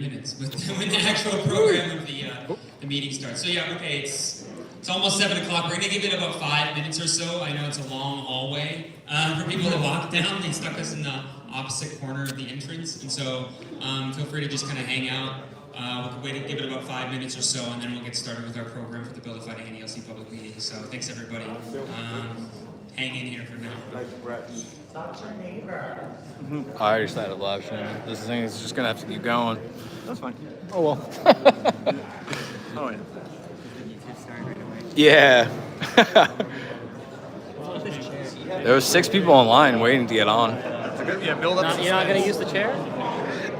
minutes when the actual program of the meeting starts. So yeah, okay, it's almost 7 o'clock. We're gonna give it about 5 minutes or so. I know it's a long hallway for people to walk down. They stuck us in the opposite corner of the entrance, and so feel free to just kind of hang out. We'll wait to give it about 5 minutes or so, and then we'll get started with our program for the Bill of Fighting NALC public meeting. So thanks everybody. Hang in here for now. I already started live streaming. This thing is just gonna have to keep going. That's fine. Oh well. Oh Yeah. yeah. There was 6 people online waiting to get on. Yeah, build up. You're not gonna use the chair?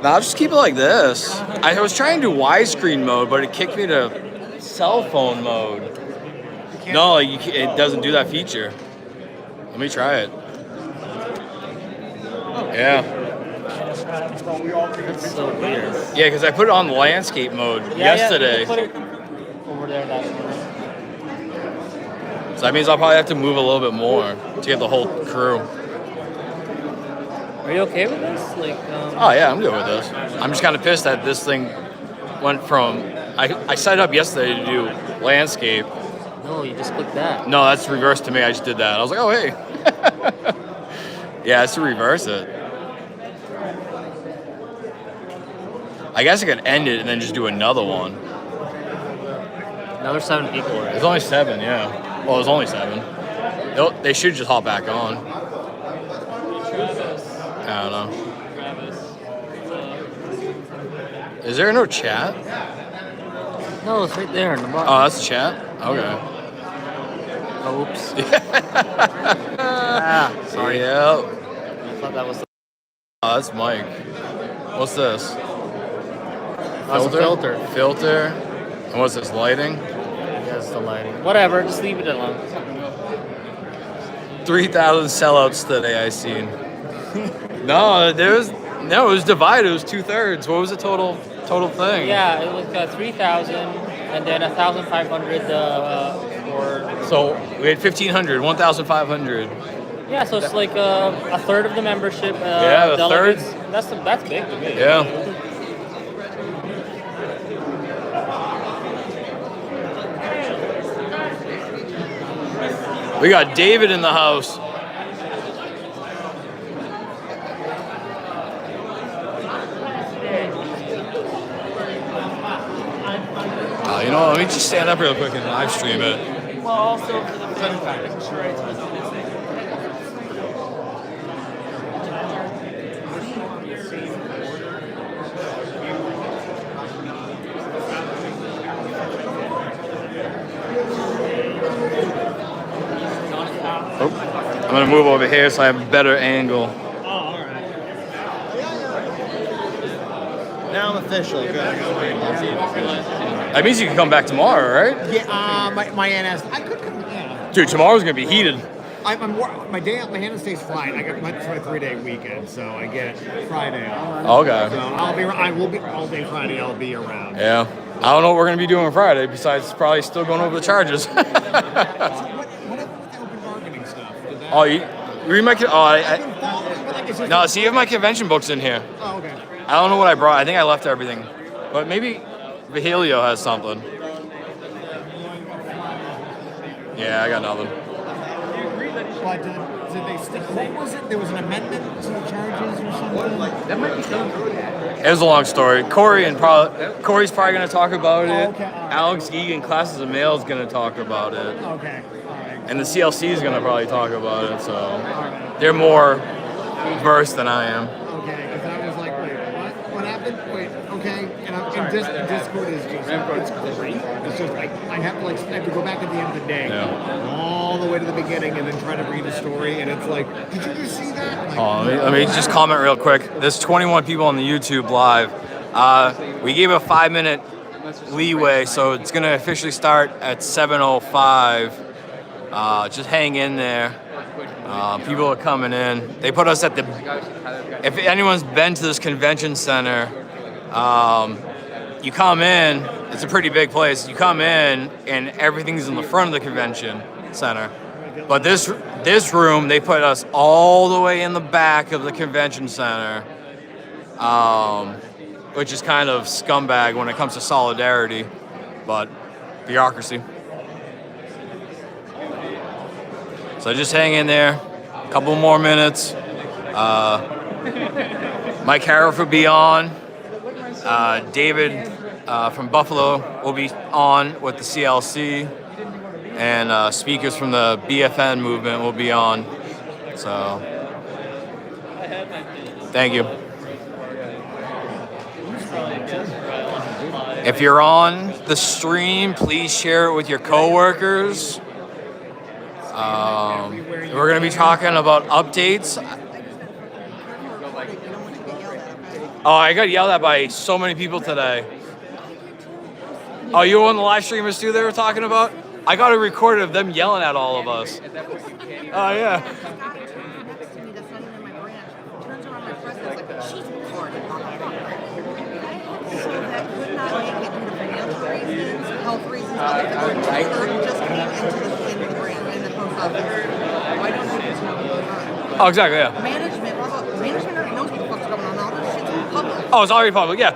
No, I'll just keep it like this. I was trying to do widescreen mode, but it kicked me to cell phone mode. No, it doesn't do that feature. Let me try it. Yeah. That's so weird. Yeah, because I put it on landscape mode yesterday. Yeah, put it over there. So that means I'll probably have to move a little bit more to get the whole crew. Are you okay with this? Oh yeah, I'm good with this. I'm just kind of pissed that this thing went from... I set it up yesterday to do landscape. No, you just click that. No, that's reversed to me. I just did that. I was like, oh, hey. Yeah, it's to reverse it. I guess I could end it and then just do another one. Another 7 people already. There's only 7, yeah. Well, there's only 7. They should just hop back on. I don't know. Is there no chat? No, it's right there in the bottom. Oh, that's the chat? Okay. Oh, oops. Sorry. Yep. I thought that was the... Oh, that's Mike. What's this? That's a filter. Filter. And what's this, lighting? Yes, the lighting. Whatever, just leave it alone. 3,000 sellouts today I seen. No, it was divided. It was 2/3. What was the total thing? Yeah, it was 3,000 and then 1,500 for... So we had 1,500, 1,500. Yeah, so it's like a third of the membership. Yeah, the delegates. third. That's big to me. Yeah. We got David in the house. You know what, let me just stand up real quick and live stream it. Well, also for the I'm gonna move over here so I have a better angle. Oh, all right. Now I'm official. That means you can come back tomorrow, right? Yeah. My aunt asked. I could come. Yeah. Dude, tomorrow's gonna be heated. My aunt stays Friday. It's my 3-day weekend, so I get Friday off. Okay. So I will be all day Friday. I'll be around. Yeah. I don't know what we're gonna be doing Friday besides probably still going over the charges. What about the open bargaining stuff? Oh, you read my... Oh, no, see, you have my convention books in here. Oh, okay. I don't know what I brought. I think I left everything. But maybe Vihalio has something. Yeah, I got nothing. But did they stick? What was it? There was an amendment to the charges or something? That might be something. It was a long story. Corey's probably going to talk about it. Okay. Alex Geegan, Classes of Male, is going to talk about it. Okay. All right. And the CLC is going to probably talk about it. So they're more versed than I am. Okay, because I was like, wait, what happened? Wait, okay, and Discord is just, it's great. It's just like, I have to go back at the end of the day, all the way to the beginning, and then try to read the story, and it's like, did you just see that? Like, Let me just comment real quick. There's 21 people on the YouTube live. We gave a 5-minute leeway, so it's going to officially start at 7:05. Just hang in there. People are coming in. They put us at the... If anyone's been to this convention center, you come in, it's a pretty big place. You come in, and everything's in the front of the convention center. But this room, they put us all the way in the back of the convention center. which is kind of scumbag when it comes to solidarity, but bureaucracy. So just hang in there, a couple more minutes. Mike Caref will be on. David from Buffalo will be on with the CLC. And speakers from the BFN movement will be on. So, thank you. If you're on the stream, please share it with your coworkers. We're going to be talking about updates. Oh, I got yelled at by so many people today. Oh, you were on the live streamers too they were talking about? I got a recording of them yelling at all of us. Oh, yeah. Health reasons, other just came into the brand in the post office. Why don't you just know what's going on? Oh, exactly, yeah. Management already knows what the fuck's going on. All this shit's public. Oh, it's already public, yeah.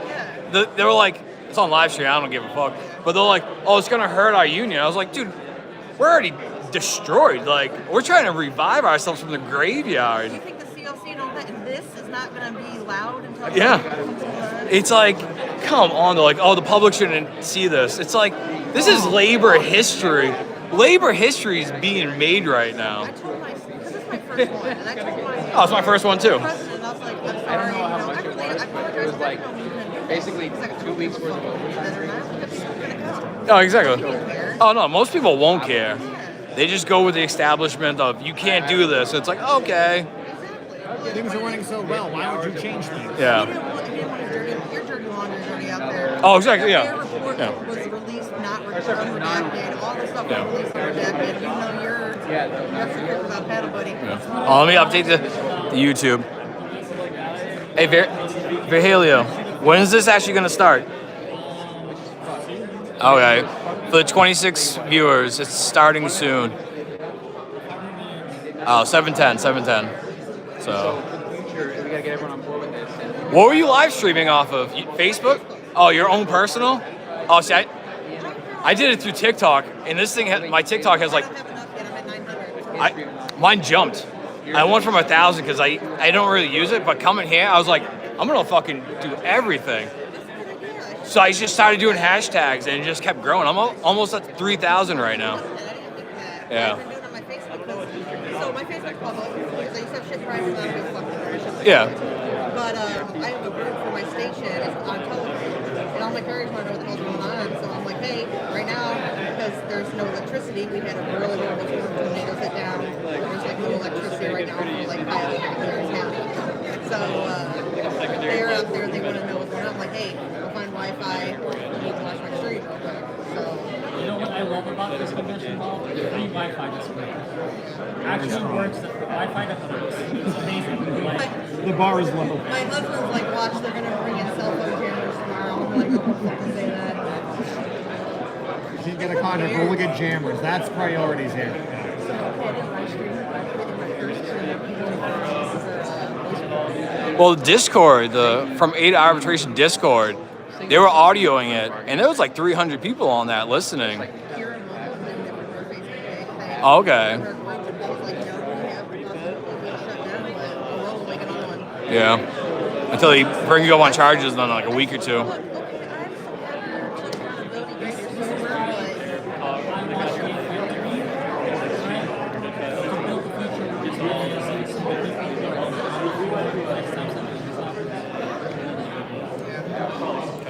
They were like, it's on live stream, I don't give a fuck. But they're like, oh, it's gonna hurt our union. I was like, dude, we're already destroyed. Like, we're trying to revive ourselves from the graveyard. Do you think the CLC and all that, and this is not gonna be loud until Yeah. It's like, come on, they're like, oh, the public shouldn't see this. It's like, this is labor history. Labor history is being made right now. I told my, because this is my first one, and I told my Oh, it's my first one too. president, I was like, I'm sorry, I apologize for that. Basically 2 weeks worth of Oh, exactly. Oh, no, most people won't care. They just go with the establishment of, you can't do this. It's like, okay. Things are running so well. Why would you change things? Yeah. Your dirty laundry's already out there. Oh, exactly, yeah. Their report Yeah. was released, not redacted. All the stuff was released redacted. You know you're strict about paddle, buddy. Oh, let me update the YouTube. Hey, Virgilio, when is this actually going to start? Okay. For the 26 viewers, it's starting soon. Oh, 7:10. So. We gotta get everyone on board with this. What were you live streaming off of? Facebook? Oh, your own personal? Oh, see, I did it through TikTok, and this thing, my TikTok has like, I don't have enough yet. I'm at 900. mine jumped. I went from 1,000 because I don't really use it, but coming here, I was like, I'm gonna fucking do everything. So I just started doing hashtags, and it just kept growing. I'm almost at 3,000 right now. Yeah. I've been doing it on my Facebook. So my Facebook's public. So you said shit private, not a fucking Yeah. But I have a group for my station. It's on television. And all my carriers want to know what the hell's going on. So I'm like, hey, right now, because there's no electricity, we had a really horrible tornado hit down. There's like no electricity right now for like 5 years now. So they're up there, they want to know what's going on. I'm like, hey, I'll find Wi-Fi. I need to watch my stream real quick. So You know what I love about this convention hall? Free Wi-Fi display. Actually works. The Wi-Fi that works. It's amazing. Like, The bar is low. my husband's like, watch, they're going to bring in cell phone jammers tomorrow. I'm like, don't fucking say that. You can't get a contract. We'll look at jammers. That's priorities here. Well, Discord, from 8 Arbitration Discord, they were audioing it, and there was like 300 people on that listening. Oh, okay. Yeah. Until they bring you up on charges in like a week or two.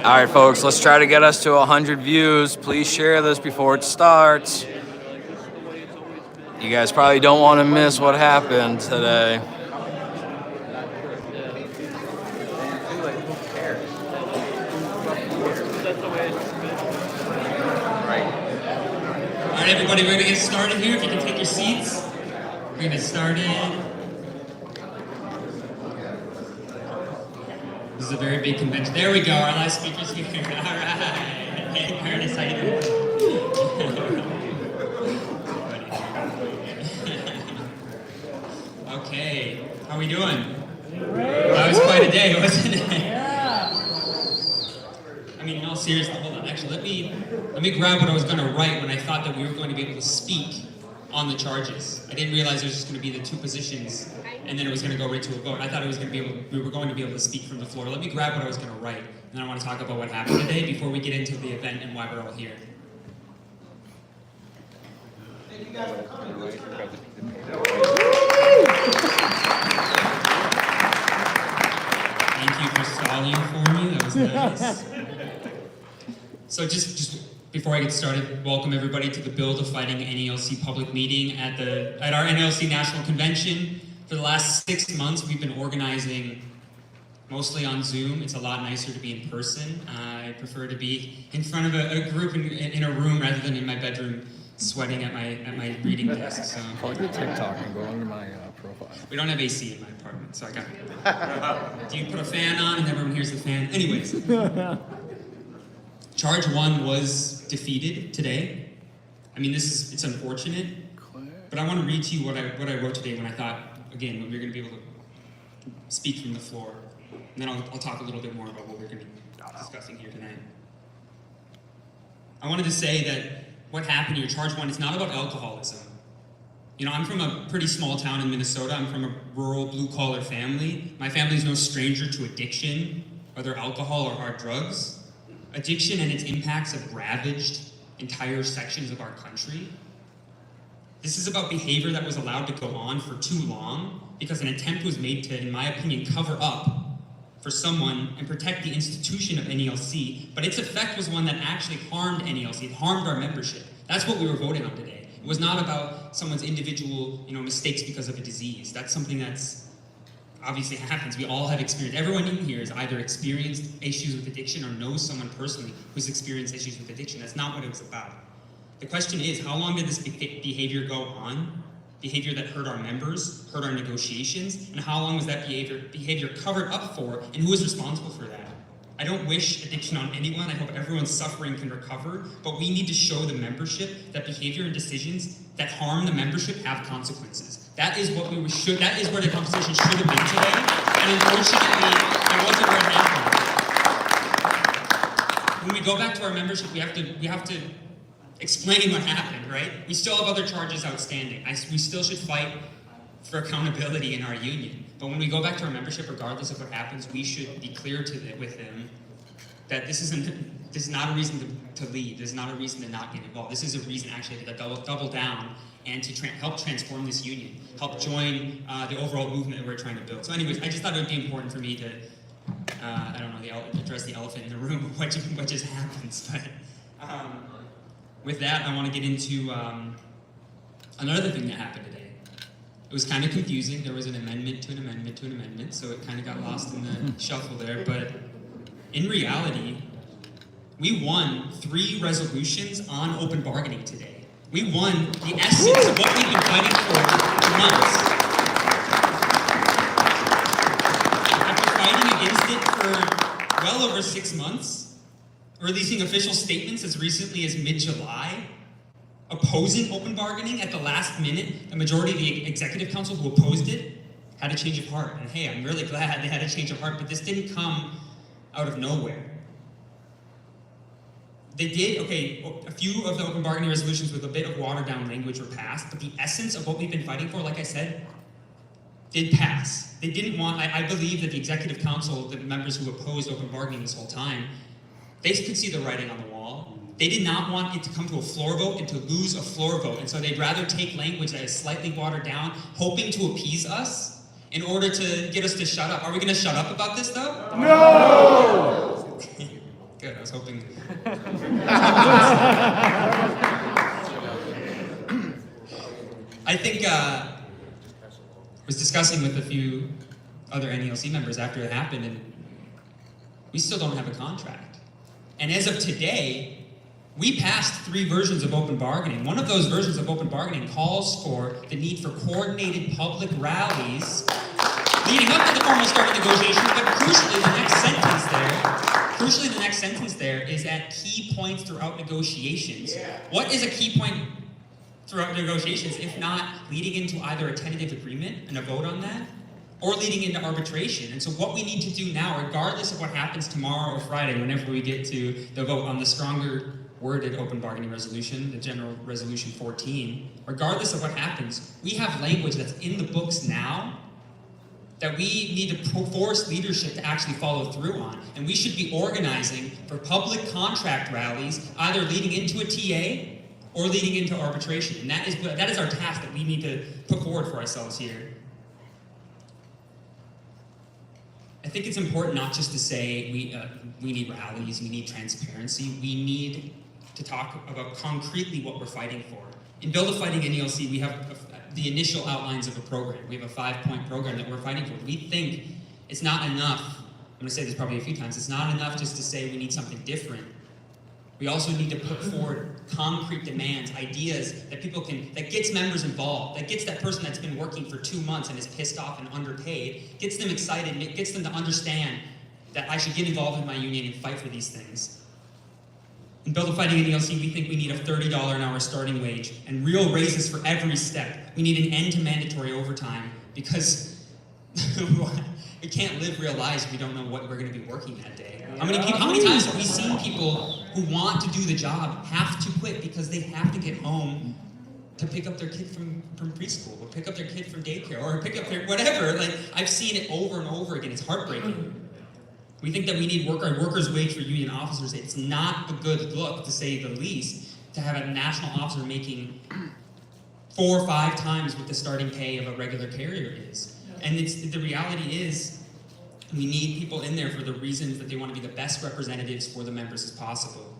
All right, folks, let's try to get us to 100 views. Please share this before it starts. You guys probably don't want to miss what happened today. All right, everybody, we're gonna get started here. If you can take your seats, we're gonna get started. This is a very big convention. There we go, our live speakers here. All right. Hey, Curtis, how you doing? Okay, how are we doing? That was quite a day, wasn't it? mean, in all seriousness, hold on. Actually, let me grab what I was going to write when I thought that we were going to be able to speak on the charges. I didn't realize there was just going to be the two positions, and then it was going to go right to a vote. I thought it was going to be we were going to be able to speak from the floor. Let me grab what I was going to write, and then I want to talk about what happened today before we get into the event and why we're all here. Thank you guys for coming. Thank you for stalling for me. That was nice. So just before I get started, welcome everybody to the Build a Fighting NALC public meeting at our NALC National Convention. For the last 6 months, we've been organizing mostly on Zoom. It's a lot nicer to be in person. I prefer to be in front of a group in a room rather than in my bedroom sweating at my reading desk. So Plug the TikTok and go under my profile. we don't have AC in my apartment, so I got. Do you put a fan on and everyone hears the fan? Anyways, Charge 1 was defeated today. I mean, it's unfortunate, but I want to read to you what I wrote today when I thought, again, we were going to be able to speak from the floor, and then I'll talk a little bit more about what we're going to be discussing here tonight. I wanted to say that what happened here, Charge 1, it's not about alcoholism. You know, I'm from a pretty small town in Minnesota. I'm from a rural blue-collar family. My family's no stranger to addiction, whether alcohol or hard drugs. Addiction and its impacts have ravaged entire sections of our country. This is about behavior that was allowed to go on for too long because an attempt was made to, in my opinion, cover up for someone and protect the institution of NALC, but its effect was one that actually harmed NALC. It harmed our membership. That's what we were voting on today. It was not about someone's individual, mistakes because of a disease. That's something that's obviously happens. We all have experienced. Everyone in here has either experienced issues with addiction or knows someone personally who's experienced issues with addiction. That's not what it was about. The question is, how long did this behavior go on? Behavior that hurt our members, hurt our negotiations, and how long was that behavior covered up for, and who is responsible for that? I don't wish addiction on anyone. I hope everyone's suffering can recover, but we need to show the membership that behavior and decisions that harm the membership have consequences. That is what that is where the conversation should have been today, and unfortunately, that wasn't where it happened. When we go back to our membership, we have to explain what happened, right? We still have other charges outstanding. We still should fight for accountability in our union. But when we go back to our membership, regardless of what happens, we should be clear with them that this is not a reason to leave. This is not a reason to not get involved. This is a reason actually to double down and to help transform this union, help join the overall movement that we're trying to build. So anyways, I just thought it would be important for me to, address the elephant in the room of what just happens. But with that, I want to get into another thing that happened today. It was kind of confusing. There was an amendment to an amendment to an amendment, so it kind of got lost in the shuffle there. But in reality, we won 3 resolutions on open bargaining today. We won the essence of what we've been fighting for months. After fighting against it for well over 6 months, releasing official statements as recently as mid-July, opposing open bargaining at the last minute, the majority of the executive council who opposed it had a change of heart. And hey, I'm really glad they had a change of heart, but this didn't come out of nowhere. They did, a few of the open bargaining resolutions with a bit of watered down language were passed, but the essence of what we've been fighting for, like I said, did pass. They didn't want, I believe that the executive council, the members who opposed open bargaining this whole time, they could see the writing on the wall. They did not want it to come to a floor vote and to lose a floor vote, and so they'd rather take language that is slightly watered down, hoping to appease us in order to get us to shut up. Are we going to shut up about this, though? No! Good, I was hoping. I think I was discussing with a few other NALC members after it happened, and we still don't have a contract. And as of today, we passed 3 versions of open bargaining. One of those versions of open bargaining calls for the need for coordinated public rallies leading up to the formal start of negotiations, but crucially, the next sentence there is at key points throughout negotiations. Yeah. What is a key point throughout negotiations if not leading into either a tentative agreement and a vote on that, or leading into arbitration. And so what we need to do now, regardless of what happens tomorrow or Friday, whenever we get to the vote on the stronger worded open bargaining resolution, the General Resolution 14, regardless of what happens, we have language that's in the books now that we need to force leadership to actually follow through on. And we should be organizing for public contract rallies, either leading into a TA or leading into arbitration. And that is our task that we need to put forward for ourselves here. I think it's important not just to say we need rallies, we need transparency, we need to talk about concretely what we're fighting for. In Build a Fighting NALC, we have the initial outlines of a program. We have a 5-point program that we're fighting for. We think it's not enough, I'm gonna say this probably a few times, it's not enough just to say we need something different. We also need to put forward concrete demands, ideas that that gets members involved, that gets that person that's been working for 2 months and is pissed off and underpaid, gets them excited, and it gets them to understand that I should get involved in my union and fight for these things. In Build a Fighting NALC, we think we need a $30 an hour starting wage and real raises for every step. We need an end to mandatory overtime because we can't live real lives if we don't know what we're going to be working that day. How many times have we seen people who want to do the job have to quit because they have to get home to pick up their kid from preschool, or pick up their kid from daycare, or pick up their whatever? Like, I've seen it over and over again. It's heartbreaking. We think that we need workers' wage for union officers. It's not a good look, to say the least, to have a national officer making 4 or 5 times what the starting pay of a regular carrier is. And the reality is, we need people in there for the reasons that they want to be the best representatives for the members as possible.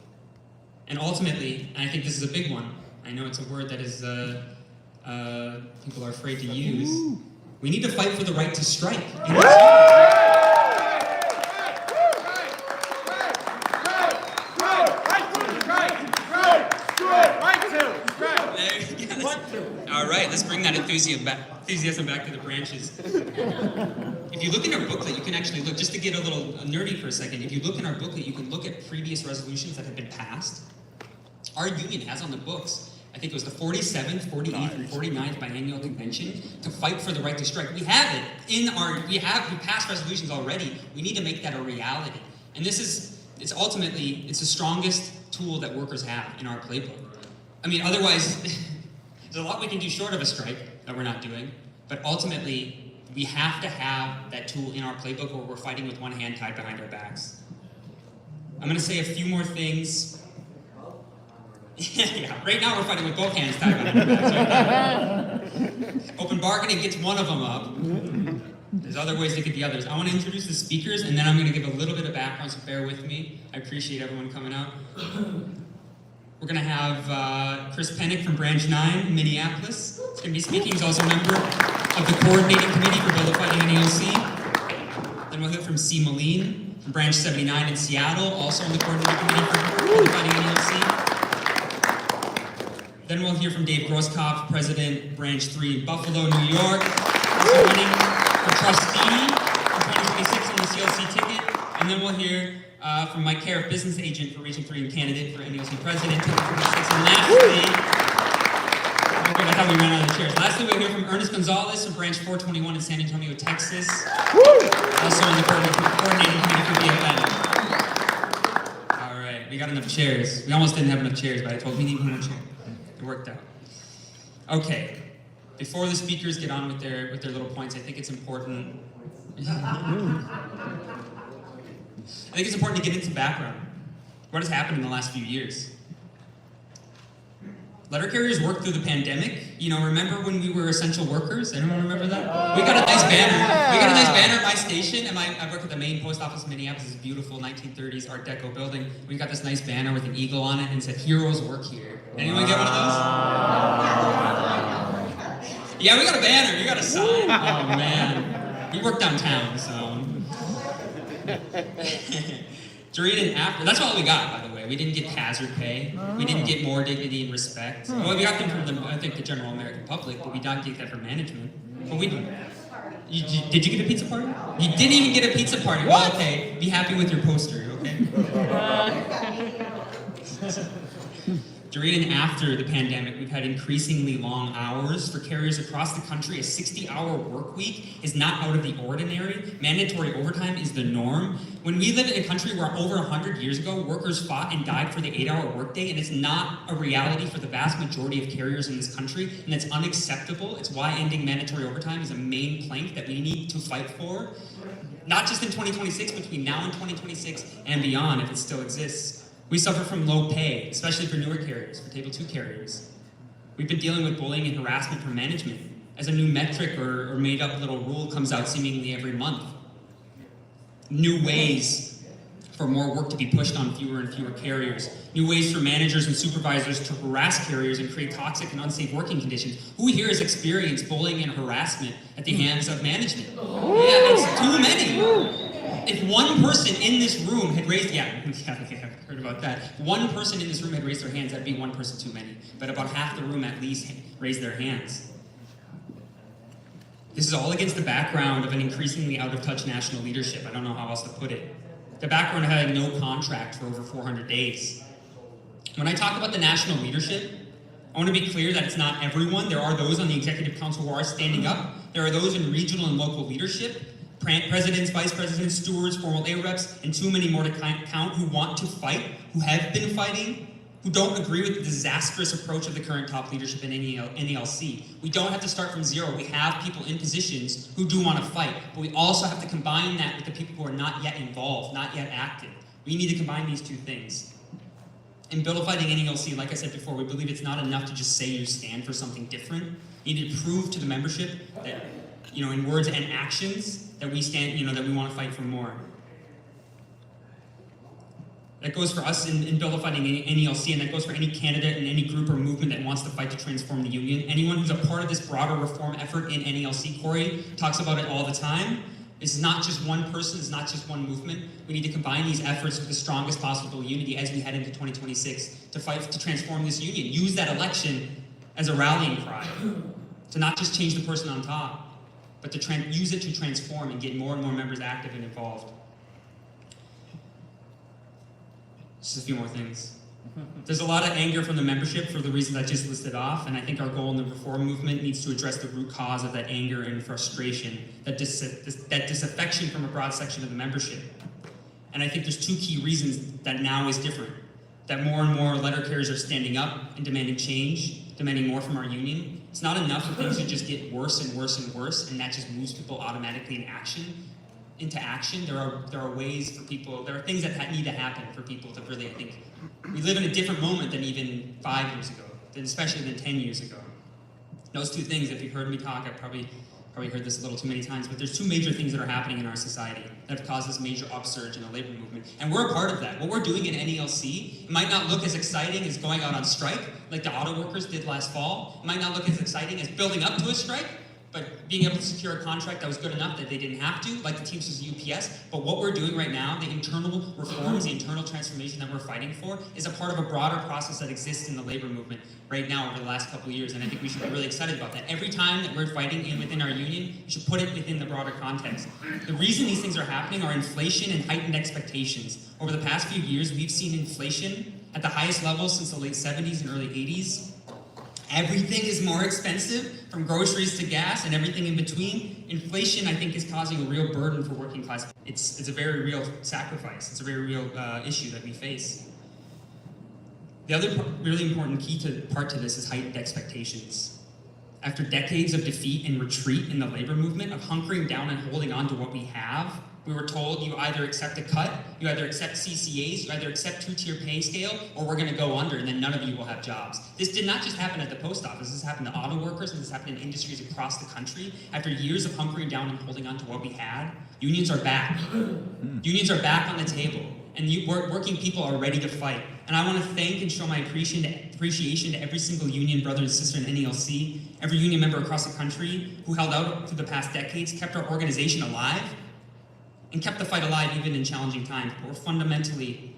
And ultimately, and I think this is a big one, I know it's a word that is people are afraid to use, we need to fight for the right to strike. All right, let's bring that enthusiasm back to the branches. If you look in our booklet, you can actually look, just to get a little nerdy for a second, if you look in our booklet, you can look at previous resolutions that have been passed. Our union has on the books, I think it was the 47th, 48th, and 49th Biennial Convention to fight for the right to strike. We have it in we passed resolutions already. We need to make that a reality. And it's the strongest tool that workers have in our playbook. I mean, otherwise, there's a lot we can do short of a strike that we're not doing, but ultimately, we have to have that tool in our playbook where we're fighting with one hand tied behind our backs. I'm gonna say a few more things. Yeah, right now we're fighting with both hands tied behind our backs. Right? Open bargaining gets one of them up. There's other ways to get the others. I want to introduce the speakers, and then I'm going to give a little bit of background, so bear with me. I appreciate everyone coming out. We're going to have Chris Pennick from Branch 9 in Minneapolis. He's going to be speaking. He's also a member of the coordinating committee for Build a Fighting NALC. Then we'll hear from C. Moline from Branch 79 in Seattle, also on the coordinating committee for Build a Fighting NALC. Then we'll hear from Dave Grosskopf, President, Branch 3 in Buffalo, New York. Also running for trustee in 2026 on the CLC ticket. And then we'll hear from Mike Caref, business agent for Region 3 and candidate for NALC President, 2026. And lastly, I thought we ran out of chairs. Lastly, we'll hear from Ernest Gonzalez from Branch 421 in San Antonio, Texas. Also on the coordinating committee for BFN. All right, we got enough chairs. We almost didn't have enough chairs, but I told we need one more chair. It worked out. Okay, before the speakers get on with their little points, I think it's important. I think it's important to get into background. What has happened in the last few years? Letter carriers worked through the pandemic. You know, remember when we were essential workers? Anyone remember that? We got a nice banner. We got a nice banner at my station. And I work at the main post office in Minneapolis. This beautiful 1930s Art Deco building. We got this nice banner with an eagle on it and said, "Heroes work here." Anyone get one of those? Yeah, we got a banner. You got a sign. Oh man, we work downtown, so. During and after, that's all we got, by the way. We didn't get hazard pay. We didn't get more dignity and respect. Well, we got them from the general American public, but we don't get that from management. But we did. Did you get a pizza party? You didn't even get a pizza party. Well, okay. Be happy with your poster, okay? During and after the pandemic, we've had increasingly long hours for carriers across the country. A 60-hour work week is not out of the ordinary. Mandatory overtime is the norm. When we live in a country where over 100 years ago, workers fought and died for the 8-hour workday, and it's not a reality for the vast majority of carriers in this country, and it's unacceptable. It's why ending mandatory overtime is a main plank that we need to fight for, not just in 2026, but between now and 2026 and beyond, if it still exists. We suffer from low pay, especially for newer carriers, for Table 2 carriers. We've been dealing with bullying and harassment from management, as a new metric or made-up little rule comes out seemingly every month. New ways for more work to be pushed on fewer and fewer carriers. New ways for managers and supervisors to harass carriers and create toxic and unsafe working conditions. Who here has experienced bullying and harassment at the hands of management? Yeah, it's too many. If one person in this room had raised, yeah, I've heard about that. One person in this room had raised their hands, that'd be one person too many. But about half the room at least raised their hands. This is all against the background of an increasingly out-of-touch national leadership. I don't know how else to put it. The background of having no contract for over 400 days. When I talk about the national leadership, I want to be clear that it's not everyone. There are those on the executive council who are standing up. There are those in regional and local leadership. Presidents, vice presidents, stewards, formal AREPs, and too many more to count who want to fight, who have been fighting, who don't agree with the disastrous approach of the current top leadership in NALC. We don't have to start from zero. We have people in positions who do want to fight, but we also have to combine that with the people who are not yet involved, not yet active. We need to combine these two things. In Bill of Fighting NALC, like I said before, we believe it's not enough to just say you stand for something different. You need to prove to the membership that, in words and actions, that we stand, that we want to fight for more. That goes for us in Bill of Fighting NALC, and that goes for any candidate and any group or movement that wants to fight to transform the union. Anyone who's a part of this broader reform effort in NALC, Corey talks about it all the time. It's not just one person, it's not just one movement. We need to combine these efforts with the strongest possible unity as we head into 2026 to fight to transform this union. Use that election as a rallying cry, to not just change the person on top, but to use it to transform and get more and more members active and involved. Just a few more things. There's a lot of anger from the membership for the reasons I just listed off, and I think our goal in the reform movement needs to address the root cause of that anger and frustration, that disaffection from a broad section of the membership. And I think there's two key reasons that now is different. That more and more letter carriers are standing up and demanding change, demanding more from our union. It's not enough for things to just get worse and worse and worse, and that just moves people automatically into action. There are ways for people, there are things that need to happen for people to really, I think, we live in a different moment than even 5 years ago, especially than 10 years ago. Those two things, if you've heard me talk, I've probably heard this a little too many times, but there's two major things that are happening in our society that have caused this major upsurge in the labor movement. And we're a part of that. What we're doing in NALC, it might not look as exciting as going out on strike, like the auto workers did last fall. It might not look as exciting as building up to a strike, but being able to secure a contract that was good enough that they didn't have to, like the Teamsters and UPS. But what we're doing right now, the internal reforms, the internal transformation that we're fighting for, is a part of a broader process that exists in the labor movement right now over the last couple of years. And I think we should be really excited about that. Every time that we're fighting within our union, we should put it within the broader context. The reason these things are happening are inflation and heightened expectations. Over the past few years, we've seen inflation at the highest level since the late 70s and early 80s. Everything is more expensive, from groceries to gas and everything in between. Inflation, I think, is causing a real burden for working class. It's a very real sacrifice. It's a very real issue that we face. The other really important part to this is heightened expectations. After decades of defeat and retreat in the labor movement, of hunkering down and holding on to what we have, we were told you either accept a cut, you either accept CCAs, you either accept two-tier pay scale, or we're going to go under, and then none of you will have jobs. This did not just happen at the post office. This happened to auto workers, and this happened in industries across the country. After years of hunkering down and holding on to what we had, unions are back. Unions are back on the table, and working people are ready to fight. And I want to thank and show my appreciation to every single union brother and sister in NALC, every union member across the country who held out through the past decades, kept our organization alive, and kept the fight alive even in challenging times. But we're fundamentally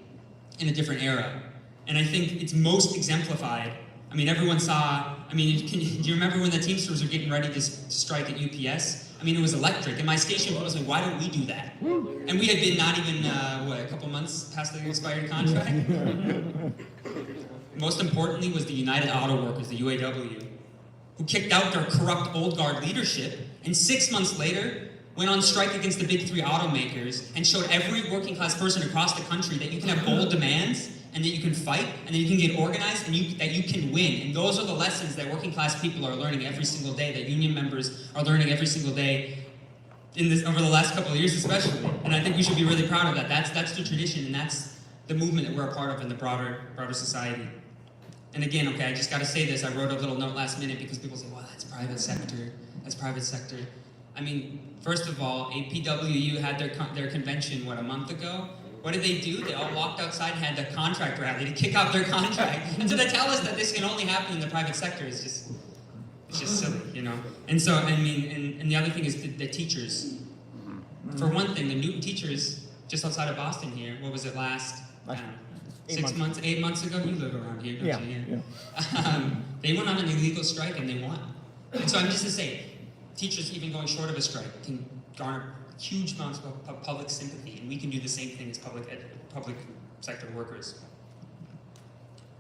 in a different era. And I think it's most exemplified. I mean, everyone saw, do you remember when the Teamsters were getting ready to strike at UPS? I mean, it was electric. And my station was like, why don't we do that? And we had been not even, a couple months past the expired contract? most importantly was the United Auto Workers, the UAW, who kicked out their corrupt old guard leadership, and 6 months later went on strike against the big three automakers and showed every working class person across the country that you can have bold demands and that you can fight and that you can get organized and that you can win. And those are the lessons that working class people are learning every single day, that union members are learning every single day over the last couple of years especially. And I think we should be really proud of that. That's the tradition, and that's the movement that we're a part of in the broader society. And again, okay, I just got to say this. I wrote a little note last minute because people say, well, that's private sector. That's private sector. I mean, first of all, APWU had their convention, a month ago? What did they do? They all walked outside and had a contract rally to kick out their contract. And so they tell us that this can only happen in the private sector. It's just silly, you know? And so, I mean, and the other thing is the teachers. For one thing, the Newton teachers, just outside of Boston here, what was it last, I don't know, 8 months ago? You live around here, don't you? Yeah. They went on an illegal strike and they won. And so I'm just to say, teachers even going short of a strike can garner huge amounts of public sympathy, and we can do the same thing as public sector workers.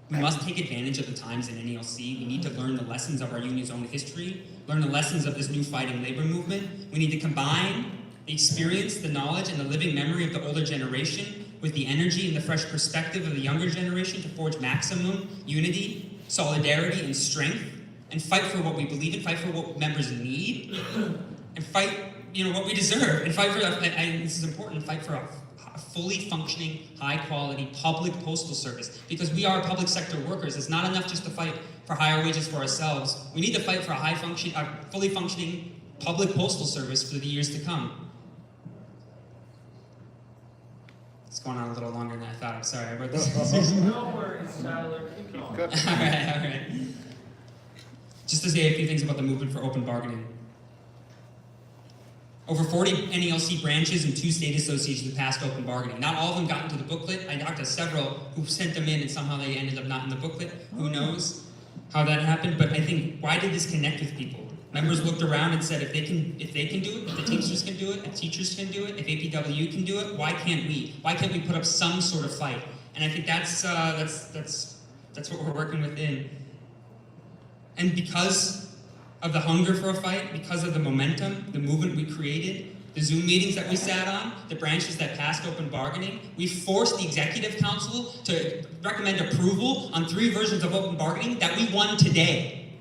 We must take advantage of the times in NALC. We need to learn the lessons of our union's own history, learn the lessons of this new fighting labor movement. We need to combine the experience, the knowledge, and the living memory of the older generation with the energy and the fresh perspective of the younger generation to forge maximum unity, solidarity, and strength, and fight for what we believe in, fight for what members need, and fight, what we deserve, and fight for, and this is important, fight for a fully functioning, high-quality public postal service, because we are public sector workers. It's not enough just to fight for higher wages for ourselves. We need to fight for a fully functioning public postal service for the years to come. It's going on a little longer than I thought. I'm sorry, I wrote this. No worries, Tyler. All right. Just to say a few things about the movement for open bargaining. Over 40 NALC branches and 2 state associations passed open bargaining. Not all of them got into the booklet. I talked to several who sent them in and somehow they ended up not in the booklet. Who knows how that happened? But I think, why did this connect with people? Members looked around and said, if they can do it, if the Teamsters can do it, if teachers can do it, if APWU can do it, why can't we? Why can't we put up some sort of fight? And I think that's what we're working within. And because of the hunger for a fight, because of the momentum, the movement we created, the Zoom meetings that we sat on, the branches that passed open bargaining, we forced the Executive Council to recommend approval on 3 versions of open bargaining that we won today.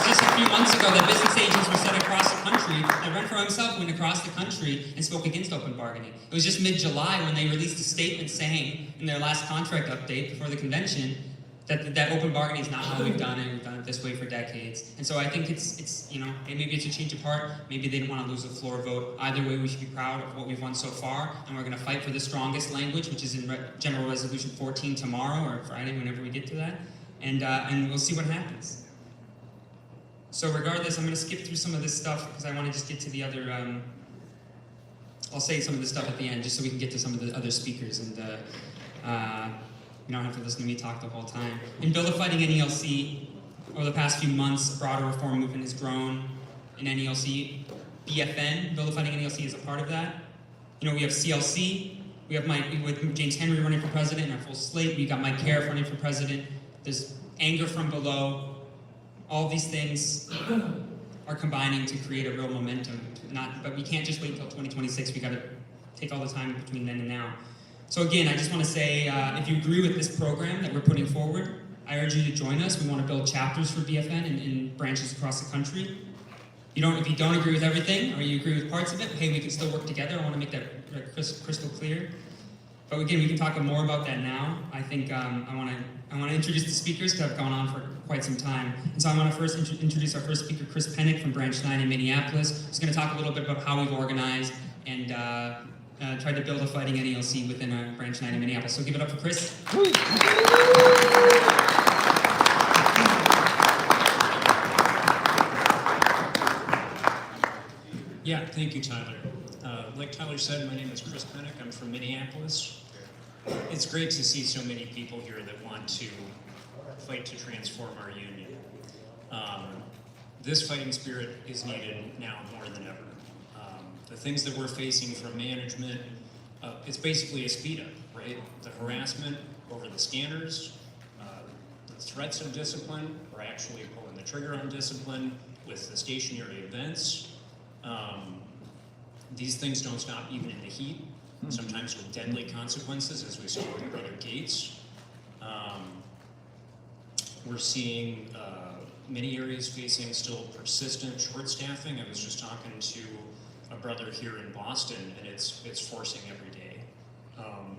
Just a few months ago that business agents were sent across the country, and Renfro himself went across the country and spoke against open bargaining. It was just mid-July when they released a statement saying, in their last contract update before the convention, that open bargaining is not how we've done it. We've done it this way for decades. And so I think it's maybe it's a change of heart. Maybe they didn't want to lose the floor vote. Either way, we should be proud of what we've won so far, and we're going to fight for the strongest language, which is in General Resolution 14 tomorrow or Friday, whenever we get to that, and we'll see what happens. So regardless, I'm going to skip through some of this stuff because I want to just get to the other, I'll say some of this stuff at the end just so we can get to some of the other speakers, and you don't have to listen to me talk the whole time. In Bill of Fighting NALC, over the past few months, a broader reform movement has grown in NALC. BFN, Bill of Fighting NALC, is a part of that. We have CLC, we have with James Henry running for president and our full slate. We got Mike Caref running for president. There's anger from below. All these things are combining to create a real momentum. But we can't just wait until 2026. We got to take all the time between then and now. So again, I just want to say, if you agree with this program that we're putting forward, I urge you to join us. We want to build chapters for BFN in branches across the country. If you don't agree with everything, or you agree with parts of it, hey, we can still work together. I want to make that crystal clear. But again, we can talk more about that now. I think I want to introduce the speakers because I've gone on for quite some time. And so I want to first introduce our first speaker, Chris Pennick from Branch 9 in Minneapolis. He's going to talk a little bit about how we've organized and tried to build a fighting NALC within Branch 9 in Minneapolis. So give it up for Chris. Yeah, thank you, Tyler. Like Tyler said, my name is Chris Pennick. I'm from Minneapolis. It's great to see so many people here that want to fight to transform our union. This fighting spirit is needed now more than ever. The things that we're facing from management it's basically a speed up, right? The harassment over the scanners, the threats of discipline, or actually pulling the trigger on discipline with the stationary events. These things don't stop even in the heat, sometimes with deadly consequences, as we saw with Brother Gates. We're seeing many areas facing still persistent short staffing. I was just talking to a brother here in Boston, and it's forcing every day.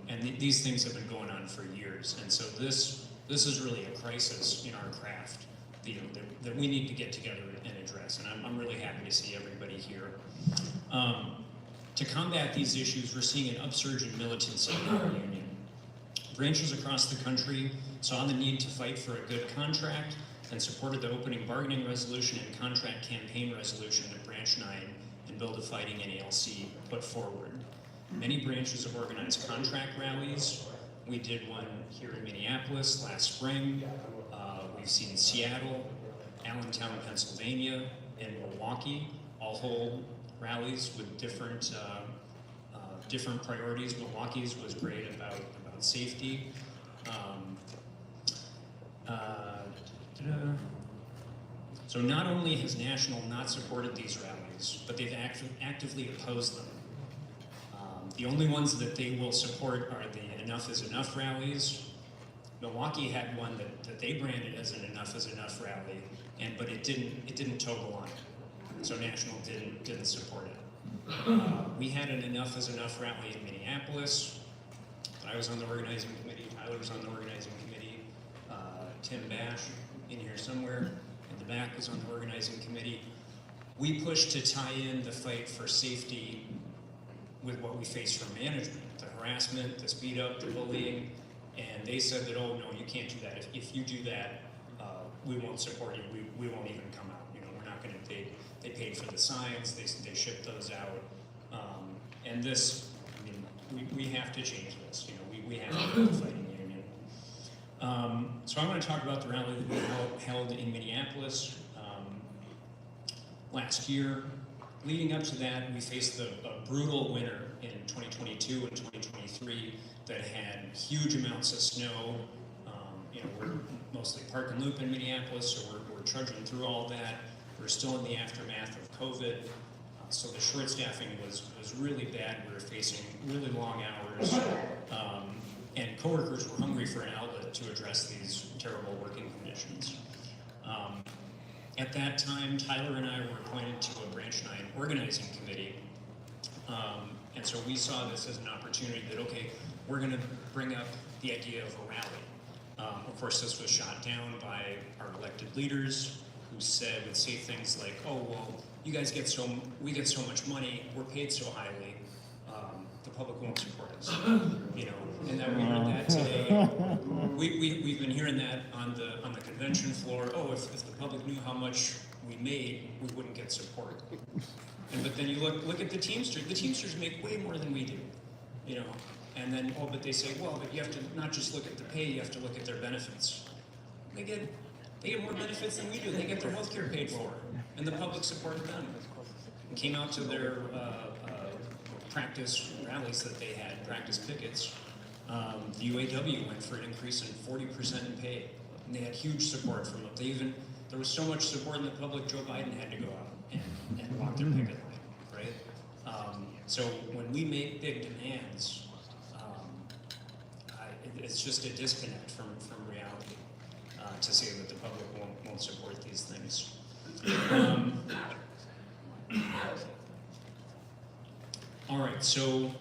And these things have been going on for years, and so this is really a crisis in our craft that we need to get together and address. And I'm really happy to see everybody here. To combat these issues, we're seeing an upsurge in militancy in our union. Branches across the country saw the need to fight for a good contract and supported the opening bargaining resolution and contract campaign resolution that Branch 9 and Build a Fighting NALC put forward. Many branches have organized contract rallies. We did one here in Minneapolis last spring. We've seen Seattle, Allentown, Pennsylvania, and Milwaukee all hold rallies with different priorities. Milwaukee's was great about safety. So not only has National not supported these rallies, but they've actively opposed them. The only ones that they will support are the Enough is Enough rallies. Milwaukee had one that they branded as an Enough is Enough rally, but it didn't toe the line. So National didn't support it. We had an Enough is Enough rally in Minneapolis. I was on the organizing committee. Tyler was on the organizing committee. Tim Bash in here somewhere in the back was on the organizing committee. We pushed to tie in the fight for safety with what we face from management, the harassment, the speed up, the bullying, and they said that, oh no, you can't do that. If you do that, we won't support you. We won't even come out. We're not going to pay. They paid for the signs. They shipped those out, and this. We have to change this. We have to be a fighting union. So I want to talk about the rally that we held in Minneapolis last year. Leading up to that, we faced a brutal winter in 2022 and 2023 that had huge amounts of snow. We're mostly park and loop in Minneapolis, so we're trudging through all that. We're still in the aftermath of COVID. So the short staffing was really bad. We were facing really long hours, and coworkers were hungry for an outlet to address these terrible working conditions. At that time, Tyler and I were appointed to a Branch 9 organizing committee, and so we saw this as an opportunity that, okay, we're going to bring up the idea of a rally. Of course, this was shot down by our elected leaders who would say things like, oh, well, we get so much money, we're paid so highly, the public won't support us, and that we heard that today. We've been hearing that on the convention floor. Oh, if the public knew how much we made, we wouldn't get support. But then you look at the Teamsters. The Teamsters make way more than we do, And then but they say, well, but you have to not just look at the pay, you have to look at their benefits. They get more benefits than we do. They get their health care paid for, and the public supported them. And came out to their practice rallies that they had, practice pickets. The UAW went for an increase in 40% in pay, and they had huge support from them. There was so much support in the public, Joe Biden had to go out and walk their picket line, right? So when we make big demands, it's just a disconnect from reality to say that the public won't support these things. All right, so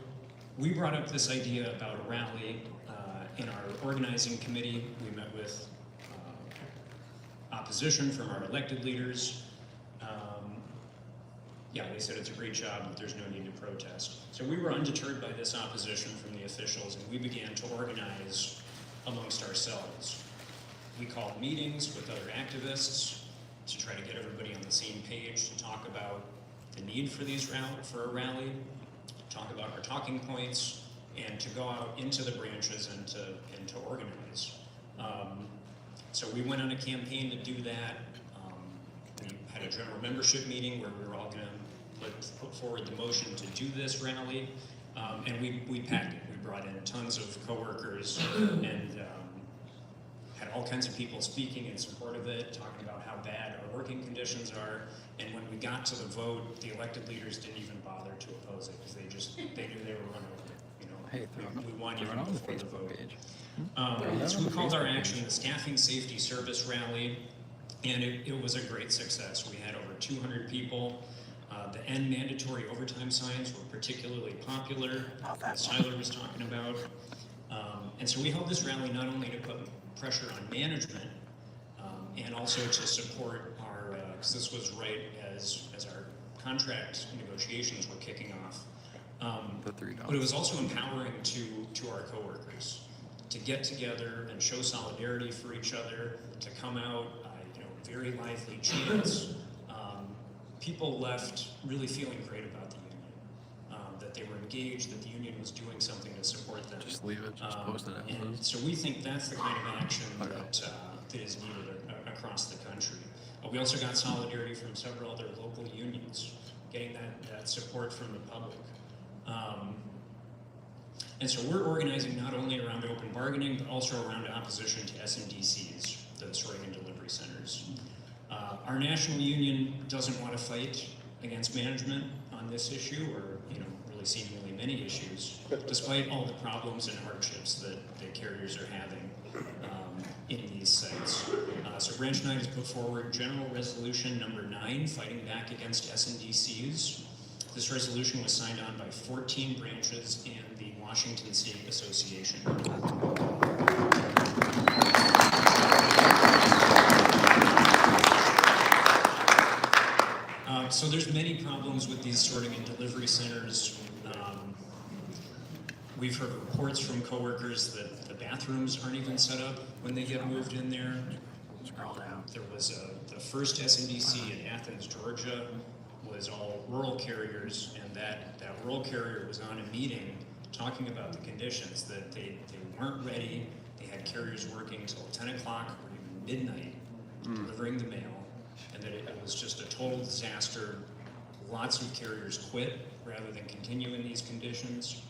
we brought up this idea about a rally in our organizing committee. We met with opposition from our elected leaders. They said it's a great job, but there's no need to protest. So we were undeterred by this opposition from the officials, and we began to organize amongst ourselves. We called meetings with other activists to try to get everybody on the same page to talk about the need for a rally, talk about our talking points, and to go out into the branches and to organize. So we went on a campaign to do that. We had a general membership meeting where we were all going to put forward the motion to do this rally. And we packed it. We brought in tons of coworkers and had all kinds of people speaking in support of it, talking about how bad our working conditions are. And when we got to the vote, the elected leaders didn't even bother to oppose it because they knew they were run over. You know, Hey, we won even on the before the Facebook vote. page. So we called our action the Staffing Safety Service Rally, and it was a great success. We had over 200 people. The end mandatory overtime signs were particularly popular, as Tyler was talking about. And so we held this rally not only to put pressure on management, and also to support our, because this was right as our contract negotiations were kicking off. The $3. But it was also empowering to our coworkers to get together and show solidarity for each other, to come out, very lively chants. People left really feeling great about the union, that they were engaged, that the union was doing something to support them. Just leave it, just post it as And is. so we think that's the kind of action that is needed across the country. We also got solidarity from several other local unions, getting that support from the public. And so we're organizing not only around open bargaining, but also around opposition to SMDCs, the sorting and delivery centers. Our national union doesn't want to fight against management on this issue, or really seemingly many issues, despite all the problems and hardships that the carriers are having in these sites. So Branch 9 has put forward General Resolution number 9, fighting back against SMDCs. This resolution was signed on by 14 branches and the Washington State Association. So there's many problems with these sorting and delivery centers. We've heard reports from coworkers that the bathrooms aren't even set up when they get moved in there. There was the first SMDC in Athens, Georgia, was all rural carriers, and that rural carrier was on a meeting talking about the conditions, that they weren't ready. They had carriers working till 10 o'clock or even midnight delivering the mail, and that it was just a total disaster. Lots of carriers quit rather than continue in these conditions.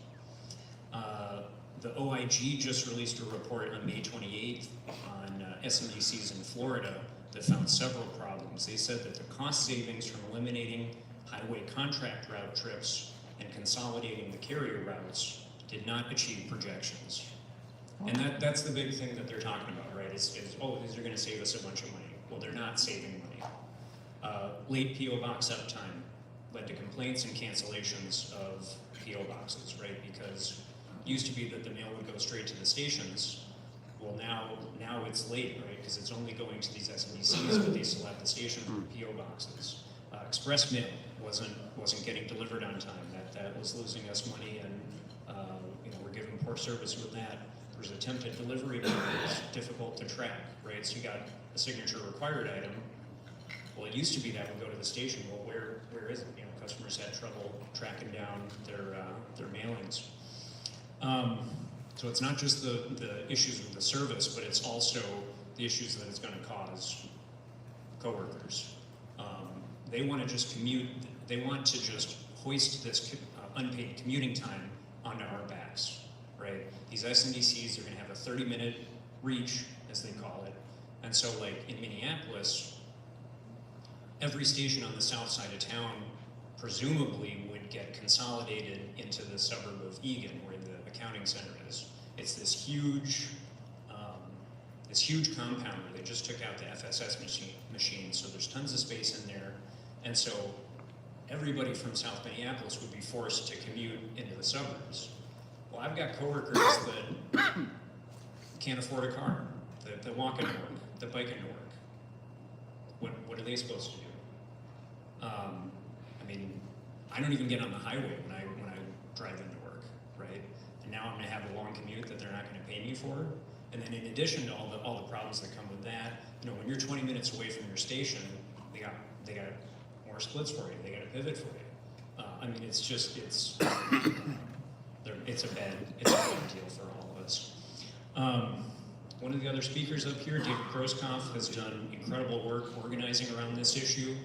The OIG just released a report on May 28th on SMDCs in Florida that found several problems. They said that the cost savings from eliminating highway contract route trips and consolidating the carrier routes did not achieve projections. And that's the big thing that they're talking about, right? Is these are going to save us a bunch of money. Well, they're not saving money. Late PO box uptime led to complaints and cancellations of PO boxes, right? Because it used to be that the mail would go straight to the stations. Well, now it's late, right? Because it's only going to these SMDCs, but they still have the station for PO boxes. Express mail wasn't getting delivered on time. That was losing us money, and we're giving poor service with that. There's attempted delivery numbers, difficult to track, right? So you got a signature required item. Well, it used to be that would go to the station. Well, where is it? Customers had trouble tracking down their mailings. So it's not just the issues with the service, but it's also the issues that it's going to cause coworkers. They want to just commute. They want to just hoist this unpaid commuting time onto our backs, right? These SMDCs are going to have a 30-minute reach, as they call it. And so, like in Minneapolis, every station on the south side of town presumably would get consolidated into the suburb of Eagan, where the accounting center is. It's this huge compound where they just took out the FSS machine, so there's tons of space in there. And so everybody from South Minneapolis would be forced to commute into the suburbs. Well, I've got coworkers that can't afford a car, that walk into work, that bike into work. What are they supposed to do? I don't even get on the highway when I drive into work, right? And now I'm going to have a long commute that they're not going to pay me for. And then in addition to all the problems that come with that, when you're 20 minutes away from your station, they got more splits for you. They got a pivot for you. It's a bad deal for all of us. One of the other speakers up here, David Grosskopf, has done incredible work organizing around this issue.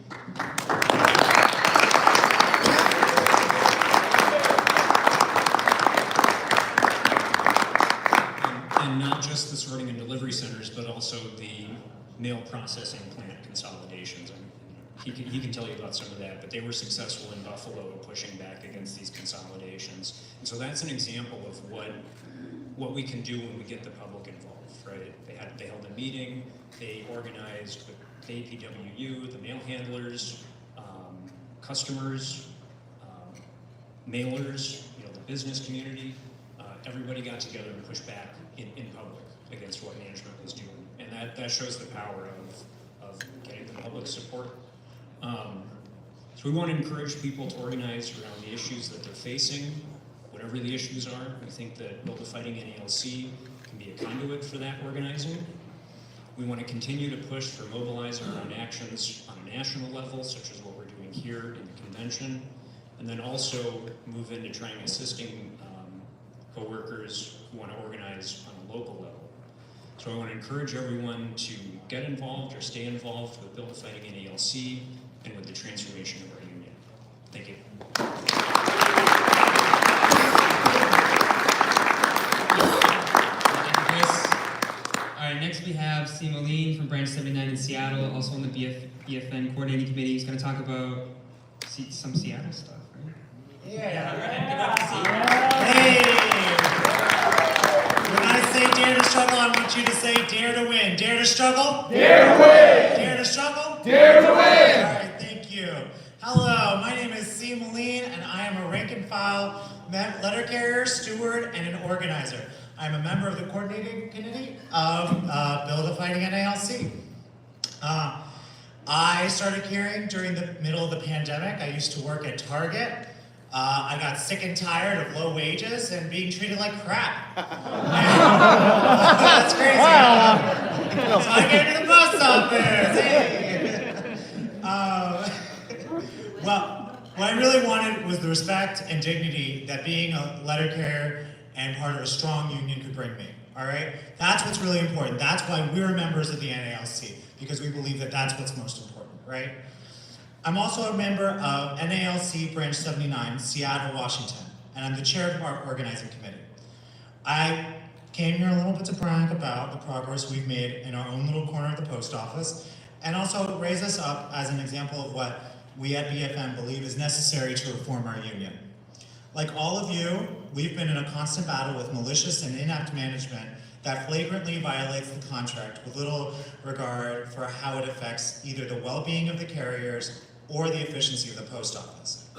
and not just the sorting and delivery centers, but also the mail processing plant consolidations. And he can tell you about some of that, but they were successful in Buffalo in pushing back against these consolidations. And so that's an example of what we can do when we get the public involved, right? They held a meeting, they organized with the APWU, the mail handlers, customers, mailers, the business community. Everybody got together and pushed back in public against what management was doing. And that shows the power of getting the public support. So we want to encourage people to organize around the issues that they're facing, whatever the issues are. We think that Build a Fighting NALC can be a conduit for that organizing. We want to continue to push for mobilizing around actions on a national level, such as what we're doing here in the convention, and then also move into trying assisting co-workers who want to organize on a local level. So I want to encourage everyone to get involved or stay involved with Build a Fighting NALC and with the transformation of our union. Thank you. All right, next we have Steve Moline from Branch 79 in Seattle, also on the BFN coordinating committee. He's going to talk about some Seattle stuff, right? Yeah. All right, give it up to Steve. Hey! When I say dare to struggle, I want you to say dare to win. Dare to struggle? Dare to win! Dare to struggle? Dare to win! All right, thank you. Hello, my name is Steve Moline, and I am a rank and file letter carrier, steward, and an organizer. I'm a member of the coordinating committee of Build a Fighting NALC. I started carrying during the middle of the pandemic. I used to work at Target. I got sick and tired of low wages and being treated like crap. That's crazy. Wow. So I came to the post office. Hey. Well, what I really wanted was the respect and dignity that being a letter carrier and part of a strong union could bring me, all right? That's what's really important. That's why we're members of the NALC, because we believe that that's what's most important, right? I'm also a member of NALC Branch 79, Seattle, Washington, and I'm the chair of our organizing committee. I came here a little bit to brag about the progress we've made in our own little corner of the post office, and also raise us up as an example of what we at BFN believe is necessary to reform our union. Like all of you, we've been in a constant battle with malicious and inept management that flagrantly violates the contract with little regard for how it affects either the well-being of the carriers or the efficiency of the post office.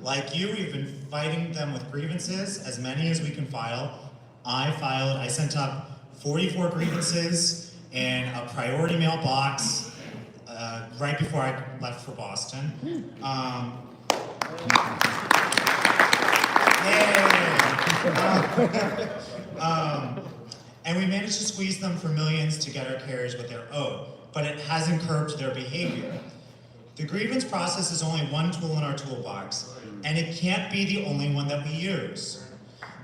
Like you, we've been fighting them with grievances, as many as we can file. I sent up 44 grievances in a priority mail box right before I left for Boston. And we managed to squeeze them for millions to get our carriers what they're owed, but it hasn't curbed their behavior. The grievance process is only one tool in our toolbox, and it can't be the only one that we use.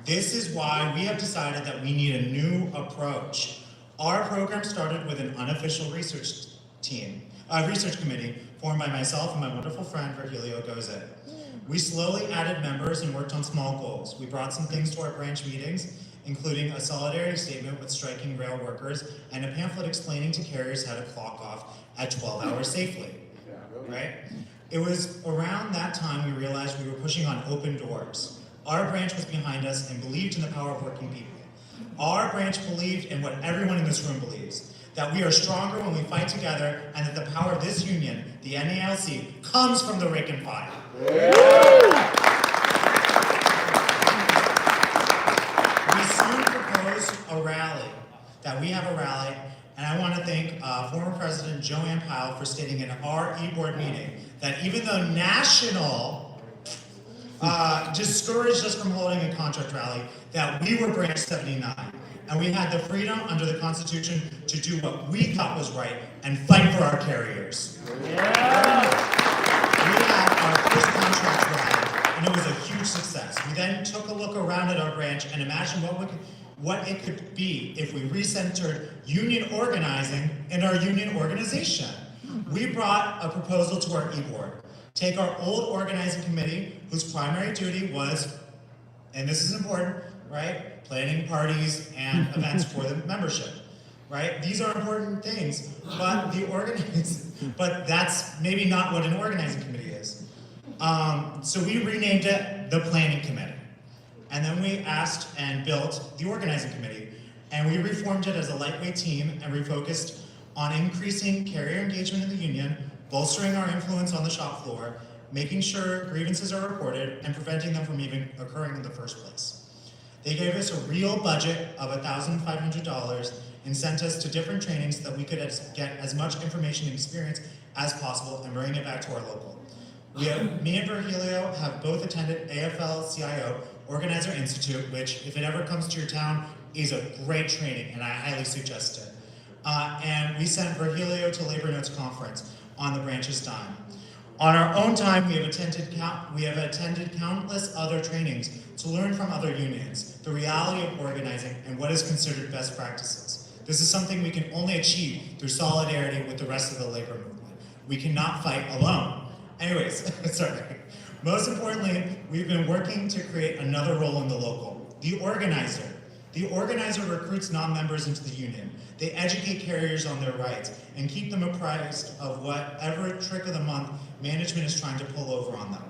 This is why we have decided that we need a new approach. Our program started with an unofficial research committee formed by myself and my wonderful friend Virgilio Gozet. We slowly added members and worked on small goals. We brought some things to our branch meetings, including a solidarity statement with striking rail workers and a pamphlet explaining to carriers how to clock off at 12 hours safely, right? It was around that time we realized we were pushing on open doors. Our branch was behind us and believed in the power of working people. Our branch believed in what everyone in this room believes, that we are stronger when we fight together and that the power of this union, the NALC, comes from the rank and file. We soon proposed a rally, that we have a rally, and I want to thank former President Joanne Powell for stating in our e-board meeting that even though National discouraged us from holding a contract rally, that we were Branch 79, and we had the freedom under the Constitution to do what we thought was right and fight for our carriers. Yeah. We had our first contract rally, and it was a huge success. We then took a look around at our branch and imagined what it could be if we recentered union organizing in our union organization. We brought a proposal to our e-board. Take our old organizing committee, whose primary duty was and this is important, right? Planning parties and events for the membership, right? These are important things, but but that's maybe not what an organizing committee is. So we renamed it the Planning Committee. And then we asked and built the Organizing Committee, and we reformed it as a lightweight team and refocused on increasing carrier engagement in the union, bolstering our influence on the shop floor, making sure grievances are reported, and preventing them from even occurring in the first place. They gave us a real budget of $1,500 and sent us to different trainings so that we could get as much information and experience as possible and bring it back to our local. Me and Virgilio have both attended AFL-CIO Organizer Institute, which, if it ever comes to your town, is a great training, and I highly suggest it. And we sent Virgilio to Labor Notes Conference on the branch's dime. On our own time, we have attended countless other trainings to learn from other unions, the reality of organizing, and what is considered best practices. This is something we can only achieve through solidarity with the rest of the labor movement. We cannot fight alone. Anyways, sorry. Most importantly, we've been working to create another role in the local, the organizer. The organizer recruits non-members into the union. They educate carriers on their rights and keep them apprised of whatever trick of the month management is trying to pull over on them.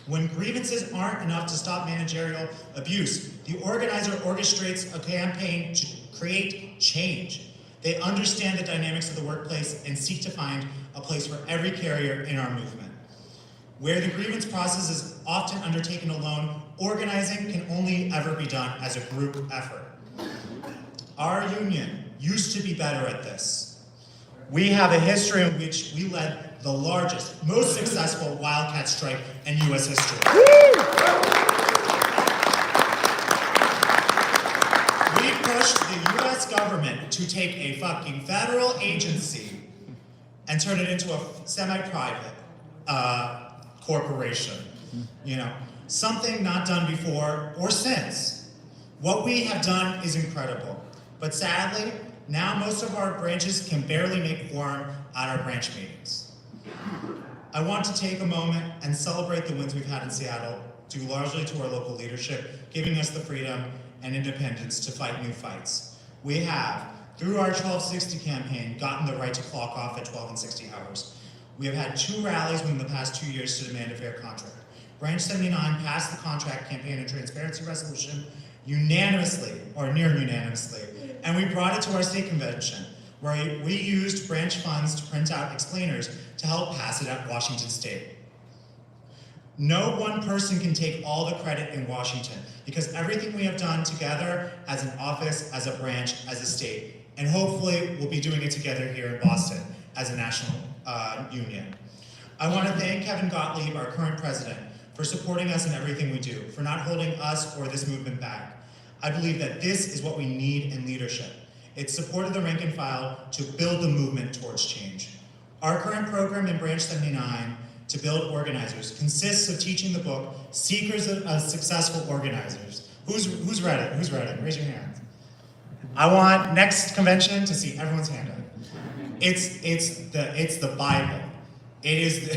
When grievances aren't enough to stop managerial abuse, the organizer orchestrates a campaign to create change. They understand the dynamics of the workplace and seek to find a place for every carrier in our movement. Where the grievance process is often undertaken alone, organizing can only ever be done as a group effort. Our union used to be better at this. We have a history in which we led the largest, most successful wildcat strike in US history. We pushed the US government to take a fucking federal agency and turn it into a semi-private corporation. You know, something not done before or since. What we have done is incredible, but sadly, now most of our branches can barely make quorum at our branch meetings. I want to take a moment and celebrate the wins we've had in Seattle, due largely to our local leadership, giving us the freedom and independence to fight new fights. We have, through our 1260 campaign, gotten the right to clock off at 12 and 60 hours. We have had 2 rallies within the past 2 years to demand a fair contract. Branch 79 passed the contract campaign and transparency resolution unanimously, or near unanimously, and we brought it to our state convention, where we used branch funds to print out explainers to help pass it at Washington State. No one person can take all the credit in Washington, because everything we have done together as an office, as a branch, as a state, and hopefully we'll be doing it together here in Boston as a national union. I want to thank Kevin Gottlieb, our current president, for supporting us in everything we do, for not holding us or this movement back. I believe that this is what we need in leadership. It's support of the rank and file to build the movement towards change. Our current program in Branch 79 to build organizers consists of teaching the book, Secrets of Successful Organizers. Who's read it? Who's read it? Raise your hand. I want next convention to see everyone's hand up. It's the Bible. It is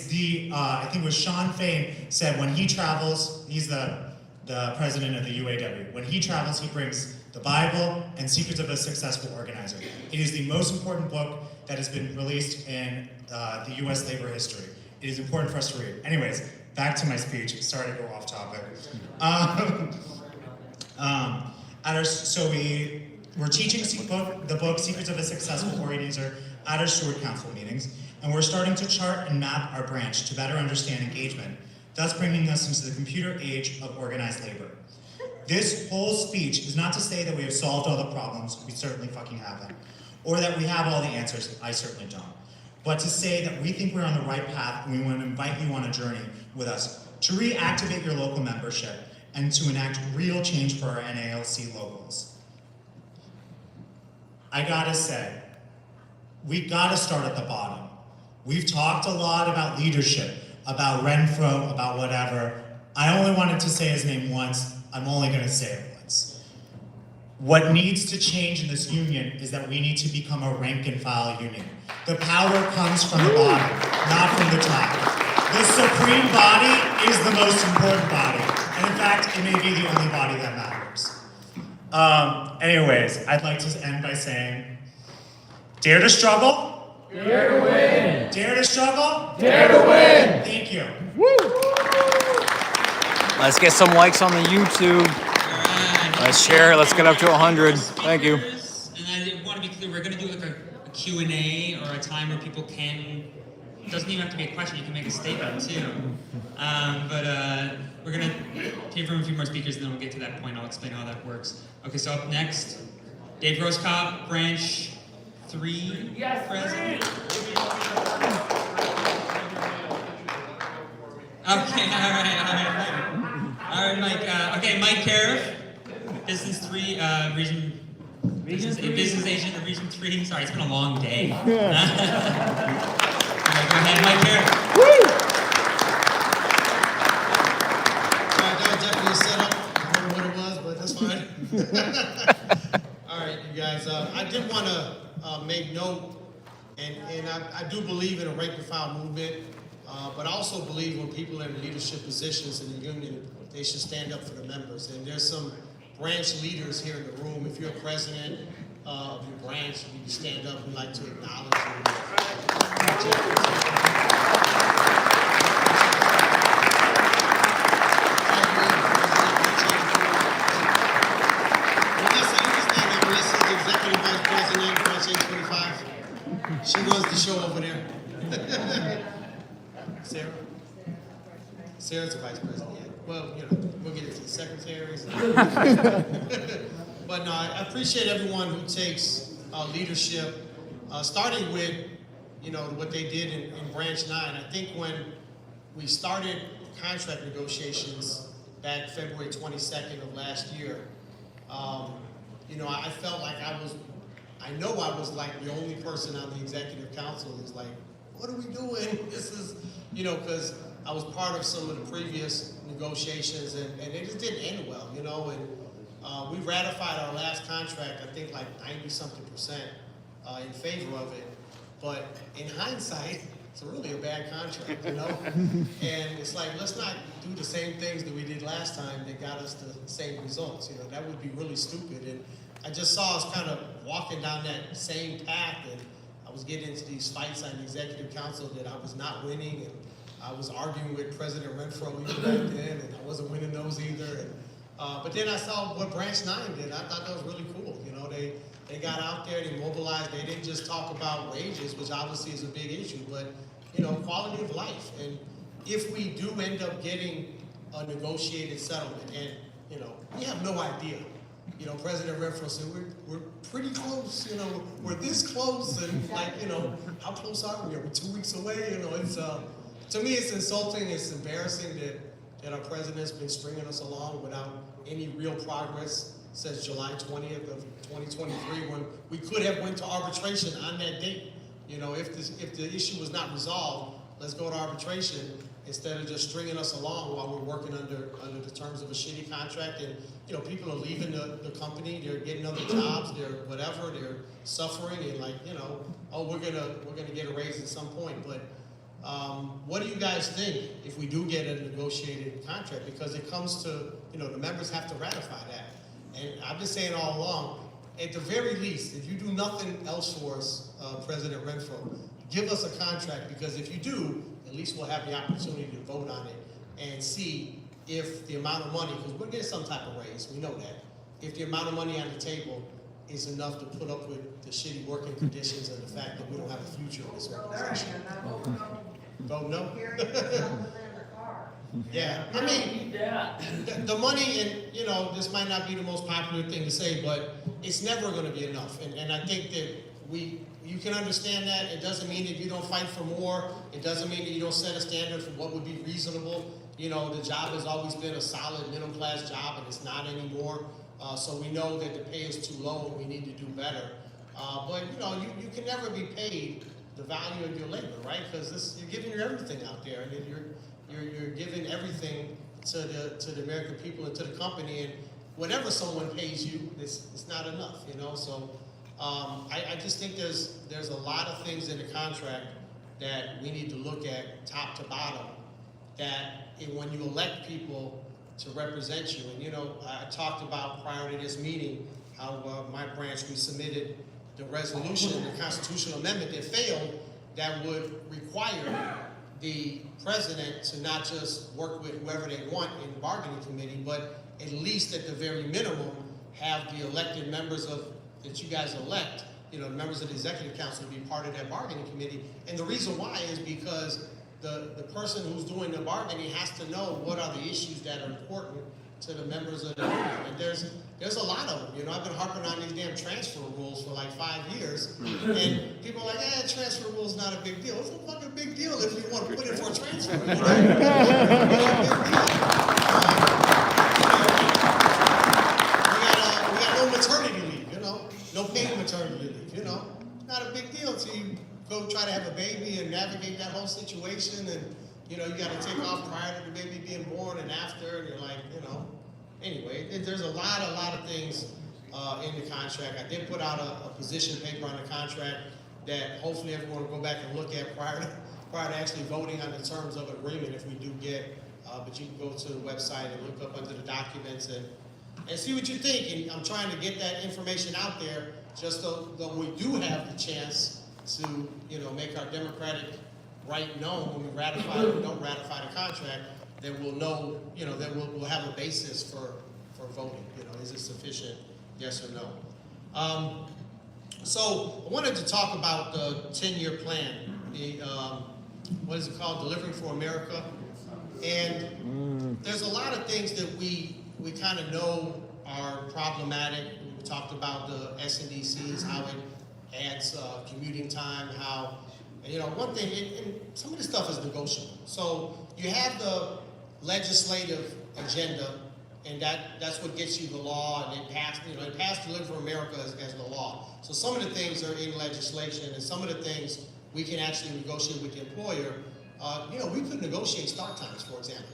the, I think it was Sean Fain said when he travels, he's the president of the UAW. When he travels, he brings the Bible and Secrets of a Successful Organizer. It is the most important book that has been released in the US labor history. It is important for us to read. Anyways, back to my speech. Sorry to go off topic. We're teaching the book Secrets of a Successful Organizer at our Steward Council meetings, and we're starting to chart and map our branch to better understand engagement, thus bringing us into the computer age of organized labor. This whole speech is not to say that we have solved all the problems, we certainly fucking haven't, or that we have all the answers, I certainly don't, but to say that we think we're on the right path and we want to invite you on a journey with us to reactivate your local membership and to enact real change for our NALC locals. I gotta say, we gotta start at the bottom. We've talked a lot about leadership, about Renfro, about whatever. I only wanted to say his name once. I'm only gonna say it once. What needs to change in this union is that we need to become a rank and file union. The power comes from the bottom, not from the top. The supreme body is the most important body. And in fact, it may be the only body that matters. Anyways, I'd like to end by saying, dare to struggle. Dare to win. Dare to struggle. Dare to win. Thank you. Let's get some likes on the YouTube. Let's share it. Let's get up to 100. Thank you. And I want to be clear, we're going to do like a Q&A or a time where people can, it doesn't even have to be a question, you can make a statement too. But we're going to hear from a few more speakers and then we'll get to that point. I'll explain how that works. Okay, so up next, Dave Grosskopf, Branch 3 President. Okay, all right, Mike. Okay, Mike Caref, Business 3, Business Agent of Region 3. Sorry, it's been a long day. All right, go ahead, Mike Caref. That was definitely a setup. I don't know what it was, but that's fine. All right, you guys. I did want to make note, and I do believe in a rank and file movement, but I also believe when people are in leadership positions in the union, they should stand up for the members. And there's some branch leaders here in the room. If you're a president of your branch, you need to stand up and like to acknowledge you. Executive Vice President, Branch 825. She runs the show over there. Sarah? Sarah's the Vice President, yeah. Well, you know, we'll get into the secretaries. But no, I appreciate everyone who takes leadership, starting with, you know, what they did in Branch 9. I think when we started contract negotiations back February 22nd of last year, you know, I felt like I was like the only person on the executive council who's like, what are we doing? This is, you know, because I was part of some of the previous negotiations and it just didn't end well, you know, and we ratified our last contract, I think like 90-something% in favor of it. But in hindsight, it's really a bad contract, you know? And it's like, let's not do the same things that we did last time that got us the same results, you know? That would be really stupid. And I just saw us kind of walking down that same path, and I was getting into these fights on the executive council that I was not winning, and I was arguing with President Renfro even back then, and I wasn't winning those either. And, but then I saw what Branch 9 did. I thought that was really cool. You know, they got out there, they mobilized. They didn't just talk about wages, which obviously is a big issue, but, you know, quality of life. And if we do end up getting a negotiated settlement, and, you know, we have no idea. You know, President Renfro said, we're pretty close, you know, we're this close, and like, you know, how close are we? Are we 2 weeks away? You know, it's, to me, it's insulting, it's embarrassing that our president's been stringing us along without any real progress since July 20th of 2023, when we could have went to arbitration on that date. You know, if the issue was not resolved, let's go to arbitration instead of just stringing us along while we're working under the terms of a shitty contract. And, you know, people are leaving the company, they're getting other jobs, they're whatever, they're suffering, and like, you know, oh, we're gonna get a raise at some point. But what do you guys think if we do get a negotiated contract? Because it comes to, you know, the members have to ratify that. And I've been saying all along, at the very least, if you do nothing else for us, President Renfro, give us a contract, because if you do, at least we'll have the opportunity to vote on it and see if the amount of money, because we'll get some type of raise, we know that, if the amount of money on the table is enough to put up with the shitty working conditions and the fact that we don't have a future in this organization. Vote no? Yeah, I mean, the money, and you know, this might not be the most popular thing to say, but it's never going to be enough. And I think that you can understand that. It doesn't mean that you don't fight for more. It doesn't mean that you don't set a standard for what would be reasonable. You know, the job has always been a solid middle class job, and it's not anymore. So we know that the pay is too low and we need to do better. But you know, you can never be paid the value of your labor, right? Because you're giving your everything out there, and you're giving everything to the American people and to the company, and whatever someone pays you, it's not enough, you know. So I just think there's a lot of things in the contract that we need to look at top to bottom when you elect people to represent you, and I talked about prior to this meeting how my branch, we submitted the resolution, the constitutional amendment that failed, that would require the president to not just work with whoever they want in the bargaining committee, but at least at the very minimum, have the elected members that you guys elect, members of the executive council to be part of that bargaining committee. And the reason why is because the person who's doing the bargaining has to know what are the issues that are important to the members of the union. And there's a lot of them. I've been harping on these damn transfer rules for like 5 years, and people are like, transfer rules not a big deal. It's a fucking big deal if you want to put it for a transfer. It's a big deal. We got no maternity leave, no paid maternity leave, not a big deal till you go try to have a baby and navigate that whole situation, and you got to take off prior to the baby being born and after, and you're like, Anyway, there's a lot of things in the contract. I did put out a position paper on the contract that hopefully everyone will go back and look at prior to actually voting on the terms of agreement if we do get. But you can go to the website and look up under the documents and see what you think. And I'm trying to get that information out there just so that we do have the chance to make our democratic right known when we ratify or don't ratify the contract. That we'll know, that we'll have a basis for voting. Is it sufficient, yes or no? So I wanted to talk about the 10-year plan. What is it called? Delivering for America. And there's a lot of things that we kind of know are problematic. We talked about the SNDCs, how it adds commuting time, how, one thing, and some of this stuff is negotiable. So you have the legislative agenda, and that's what gets you the law, and it passed Deliver for America as the law. So some of the things are in legislation, and some of the things we can actually negotiate with the employer. We could negotiate start times, for example.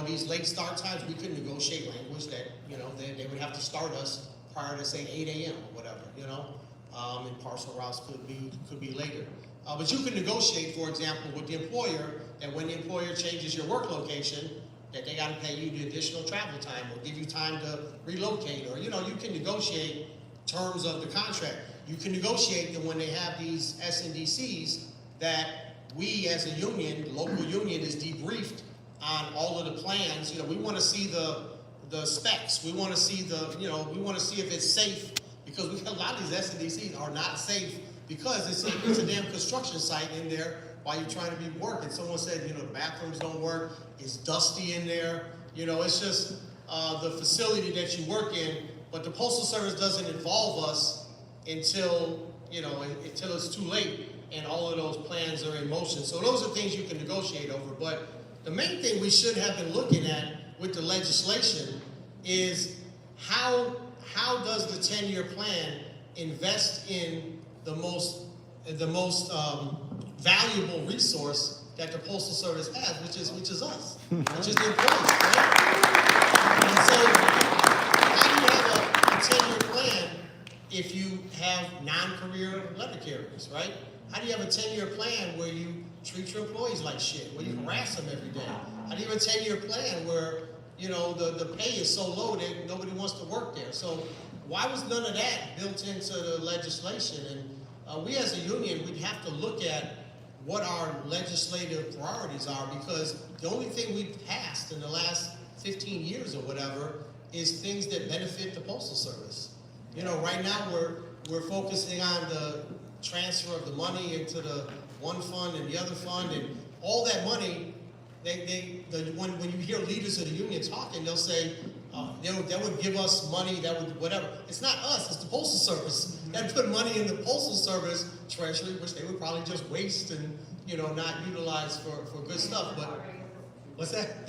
These late start times, we could negotiate language that, they would have to start us prior to, say, 8 a.m. or whatever, and parcel routes could be later. But you can negotiate, for example, with the employer that when the employer changes your work location, that they got to pay you the additional travel time or give you time to relocate, or, you can negotiate terms of the contract. You can negotiate that when they have these SNDCs that we as a union, the local union, is debriefed on all of the plans. We want to see the specs. We want to see we want to see if it's safe, because we got a lot of these SNDCs are not safe because it's a damn construction site in there while you're trying to be working. Someone said, the bathrooms don't work, it's dusty in there. It's just the facility that you work in, but the Postal Service doesn't involve us until it's too late and all of those plans are in motion. So those are things you can negotiate over. But the main thing we should have been looking at with the legislation is how does the 10-year plan invest in the most valuable resource that the Postal Service has, which is us, which is the employees, right? And so, how do you have a 10-year plan if you have non-career letter carriers, right? How do you have a 10-year plan where you treat your employees like shit, where you harass them every day? How do you have a 10-year plan where the pay is so low that nobody wants to work there? So why was none of that built into the legislation? And we as a union, we'd have to look at what our legislative priorities are, because the only thing we've passed in the last 15 years or whatever is things that benefit the Postal Service. Right now we're focusing on the transfer of the money into the one fund and the other fund, and all that money, when you hear leaders of the union talking, they'll say, that would give us money, that would whatever. It's not us, it's the Postal Service. That put money in the Postal Service treasury, which they would probably just waste and not utilize for good stuff. But what's that?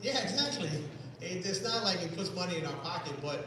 Yeah, exactly. It's not like it puts money in our pocket, but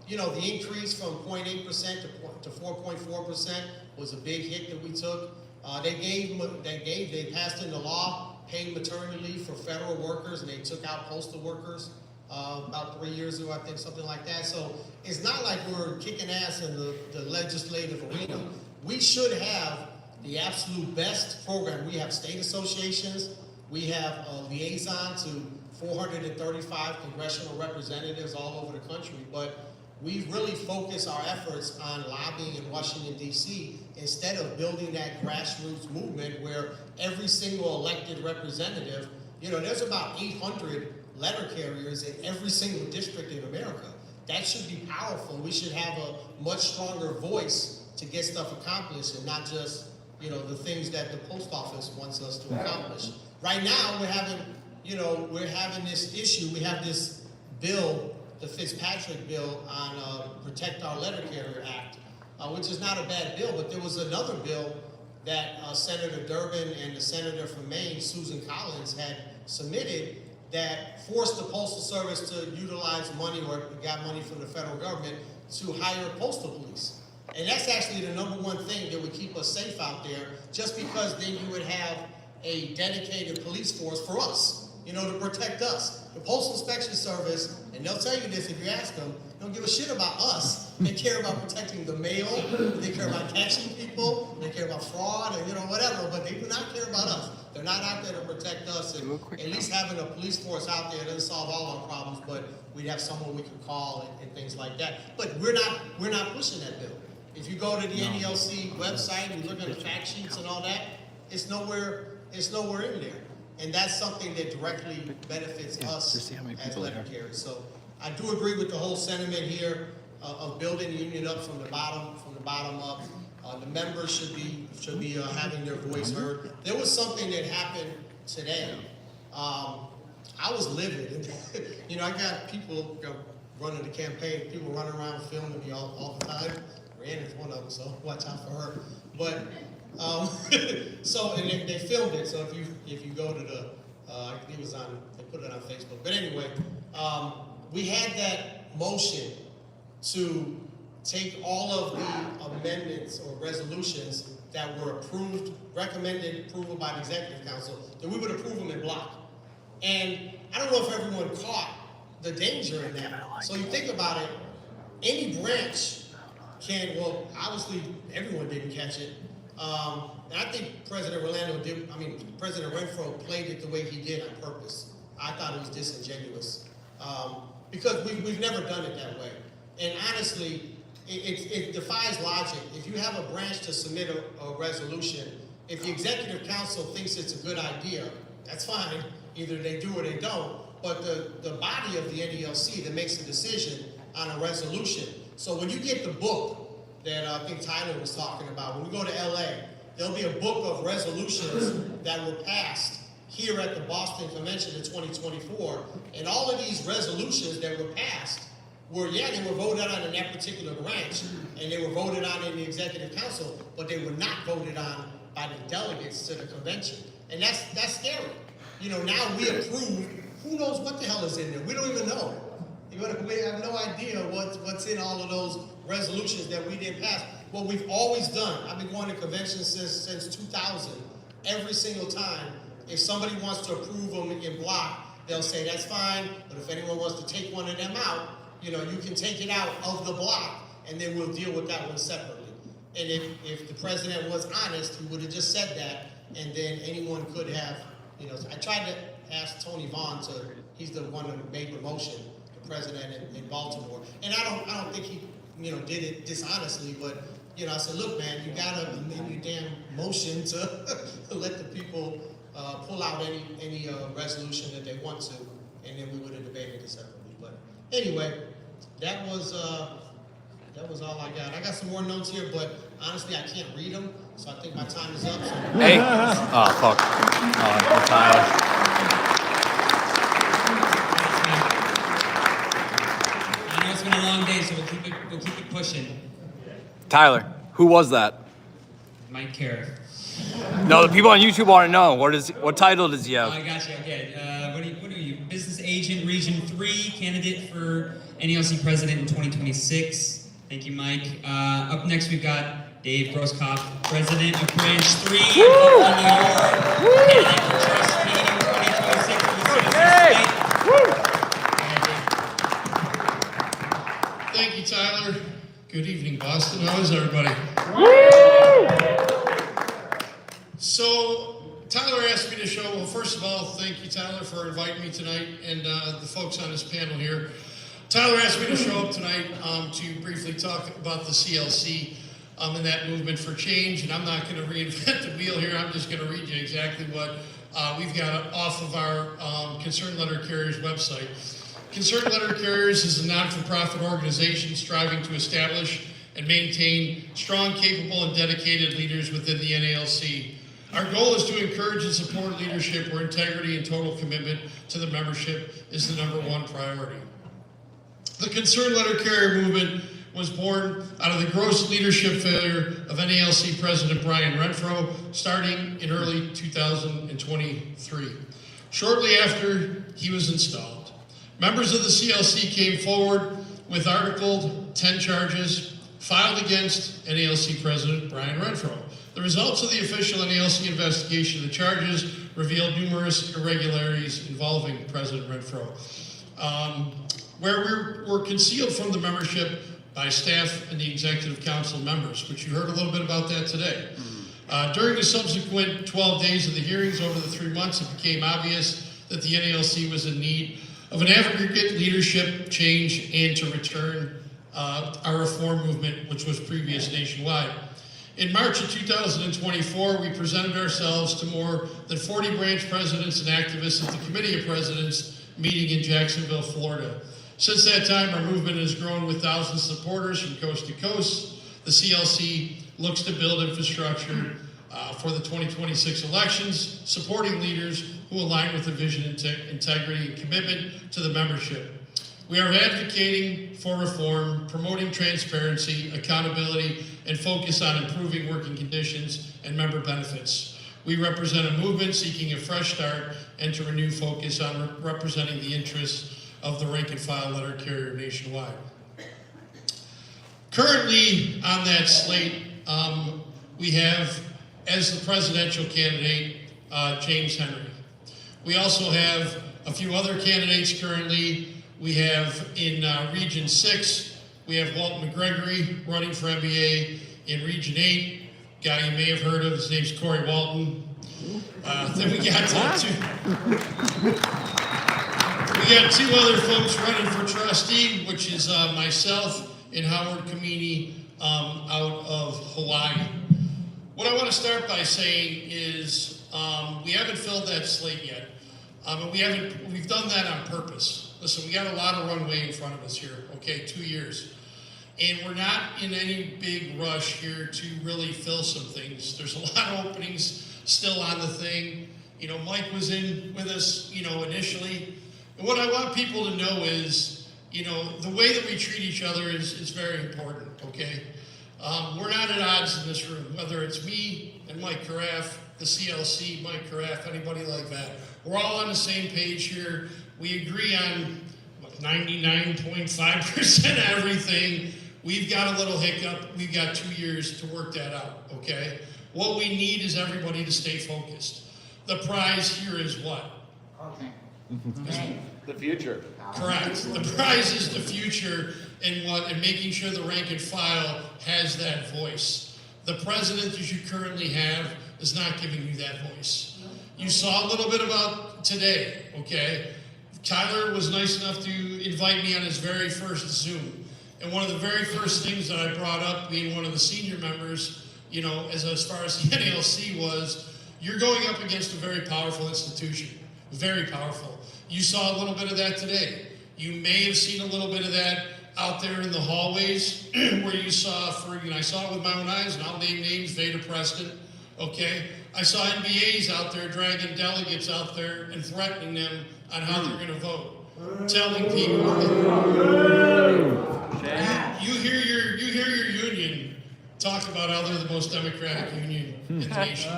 the increase from 0.8% to 4.4% was a big hit that we took. They passed into law paid maternity leave for federal workers, and they took out postal workers about 3 years ago, I think, something like that. So it's not like we're kicking ass in the legislative arena. We should have the absolute best program. We have state associations, we have a liaison to 435 congressional representatives all over the country, but we've really focused our efforts on lobbying in Washington, D.C. instead of building that grassroots movement where every single elected representative, you know, there's about 800 letter carriers in every single district in America. That should be powerful. We should have a much stronger voice to get stuff accomplished and not just, you know, the things that the post office wants us to accomplish. Right now, we're having this issue. We have this bill, the Fitzpatrick bill on Protect Our Letter Carrier Act, which is not a bad bill, but there was another bill that Senator Durbin and the senator from Maine, Susan Collins, had submitted that forced the Postal Service to utilize money or got money from the federal government to hire postal police. And that's actually the number one thing that would keep us safe out there, just because then you would have a dedicated police force for us, you know, to protect us. The Postal Inspection Service, and they'll tell you this if you ask them, don't give a shit about us. They care about protecting the mail, they care about catching people, they care about fraud, and you know, whatever, but they do not care about us. They're not out there to protect us, and at least having a police force out there doesn't solve all our problems, but we'd have someone we can call and things like that. But we're not pushing that bill. If you go to the NALC website and you look at the fact sheets and all that, it's nowhere in there. And that's something that directly benefits us as letter carriers. So I do agree with the whole sentiment here of building the union up from the bottom up. The members should be having their voice heard. There was something that happened today. I was livid. You know, I got people running the campaign, people running around filming me all the time. Rand is one of them, so watch out for her. But so and they filmed it. So if you go to the I think it was on, they put it on Facebook. But anyway, we had that motion to take all of the amendments or resolutions that were approved, recommended approval by the Executive Council, that we would approve them in block. And I don't know if everyone caught the danger in that. So you think about it, any branch can, well, obviously everyone didn't catch it. And I think President Renfro played it the way he did on purpose. I thought it was disingenuous. Because we've never done it that way. And honestly, it defies logic. If you have a branch to submit a resolution, if the Executive Council thinks it's a good idea, that's fine. Either they do or they don't. But the body of the NALC that makes the decision on a resolution. So when you get the book that I think Tyler was talking about, when we go to LA, there'll be a book of resolutions that were passed here at the Boston Convention in 2024. And all of these resolutions that were passed were, they were voted on in that particular branch, and they were voted on in the Executive Council, but they were not voted on by the delegates to the convention. And that's scary. You know, now we approve, who knows what the hell is in there? We don't even know. We have no idea what's in all of those resolutions that we didn't pass. What we've always done, I've been going to conventions since 2000. Every single time, if somebody wants to approve them in block, they'll say that's fine, but if anyone wants to take one of them out, you know, you can take it out of the block, and then we'll deal with that one separately. And if the president was honest, he would have just said that, and then anyone could have, you know, I tried to ask Tony Vaughn he's the one that made the motion, the president in Baltimore, and I don't think he, you know, did it dishonestly, but, you know, I said, look, man, you gotta amend your damn motion to let the people pull out any resolution that they want to, and then we would have debated it separately. But anyway, that was all I got. I got some more notes here, but honestly, I can't read them, so I think my time is up. So. Hey! Oh, fuck. Oh, Tyler. I know it's been a long day, so we'll keep it pushing. Tyler, who was that? Mike Caref. No, the people on YouTube want to know. What title does he have? I got you. Okay. What are you? Business agent, Region 3, candidate for NALC president in 2026. Thank you, Mike. Up next, we've got Dave Grosskopf, president of Branch 3 of New York. Candidate for trust meeting 2026 for the city of State. Thank you, Tyler. Good evening, Boston. How is everybody? So Tyler asked me to show, well, first of all, thank you, Tyler, for inviting me tonight and the folks on this panel here. Tyler asked me to show up tonight to briefly talk about the CLC and that movement for change. And I'm not going to reinvent the wheel here. I'm just going to read you exactly what we've got off of our Concerned Letter Carriers website. Concerned Letter Carriers is a non-for-profit organization striving to establish and maintain strong, capable, and dedicated leaders within the NALC. Our goal is to encourage and support leadership where integrity and total commitment to the membership is the #1 priority. The Concerned Letter Carrier movement was born out of the gross leadership failure of NALC President Brian Renfro starting in early 2023. Shortly after he was installed, members of the CLC came forward with Article 10 charges filed against NALC President Brian Renfro. The results of the official NALC investigation of the charges revealed numerous irregularities involving President Renfro, where were concealed from the membership by staff and the executive council members, which you heard a little bit about that today. During the subsequent 12 days of the hearings over the 3 months, it became obvious that the NALC was in need of an aggregate leadership change and to return our reform movement, which was previous nationwide. In March of 2024, we presented ourselves to more than 40 branch presidents and activists at the Committee of Presidents meeting in Jacksonville, Florida. Since that time, our movement has grown with thousands of supporters from coast to coast. The CLC looks to build infrastructure for the 2026 elections, supporting leaders who align with the vision, integrity, and commitment to the membership. We are advocating for reform, promoting transparency, accountability, and focus on improving working conditions and member benefits. We represent a movement seeking a fresh start and to renew focus on representing the interests of the rank and file letter carrier nationwide. Currently on that slate, we have as the presidential candidate, James Henry. We also have a few other candidates currently. We have in Region 6, we have Walt McGregory running for MBA. In Region 8, guy you may have heard of, his name's Corey Walton. Then we got two other folks running for trustee, which is myself and Howard Kamini out of Hawaii. What I want to start by saying is we haven't filled that slate yet. And we've done that on purpose. Listen, we got a lot of runway in front of us here, okay, 2 years. And we're not in any big rush here to really fill some things. There's a lot of openings still on the thing. You know, Mike was in with us, you know, initially. And what I want people to know is, you know, the way that we treat each other is very important, okay? We're not at odds in this room, whether it's me and Mike Caref, the CLC, Mike Caref, anybody like that. We're all on the same page here. We agree on 99.5% everything. We've got a little hiccup. We've got 2 years to work that out, okay? What we need is everybody to stay focused. The prize here is what? The future. Correct. The prize is the future and making sure the rank and file has that voice. The president that you currently have is not giving you that voice. You saw a little bit about today, okay? Tyler was nice enough to invite me on his very first Zoom. And one of the very first things that I brought up, being one of the senior members, you know, as far as the NALC was, you're going up against a very powerful institution. Very powerful. You saw a little bit of that today. You may have seen a little bit of that out there in the hallways where you saw, I saw it with my own eyes, and I'll name names, Veda Preston, okay? I saw NBAs out there dragging delegates out there and threatening them on how they're going to vote. Telling people, you hear your union talk about how they're the most democratic union in the nation.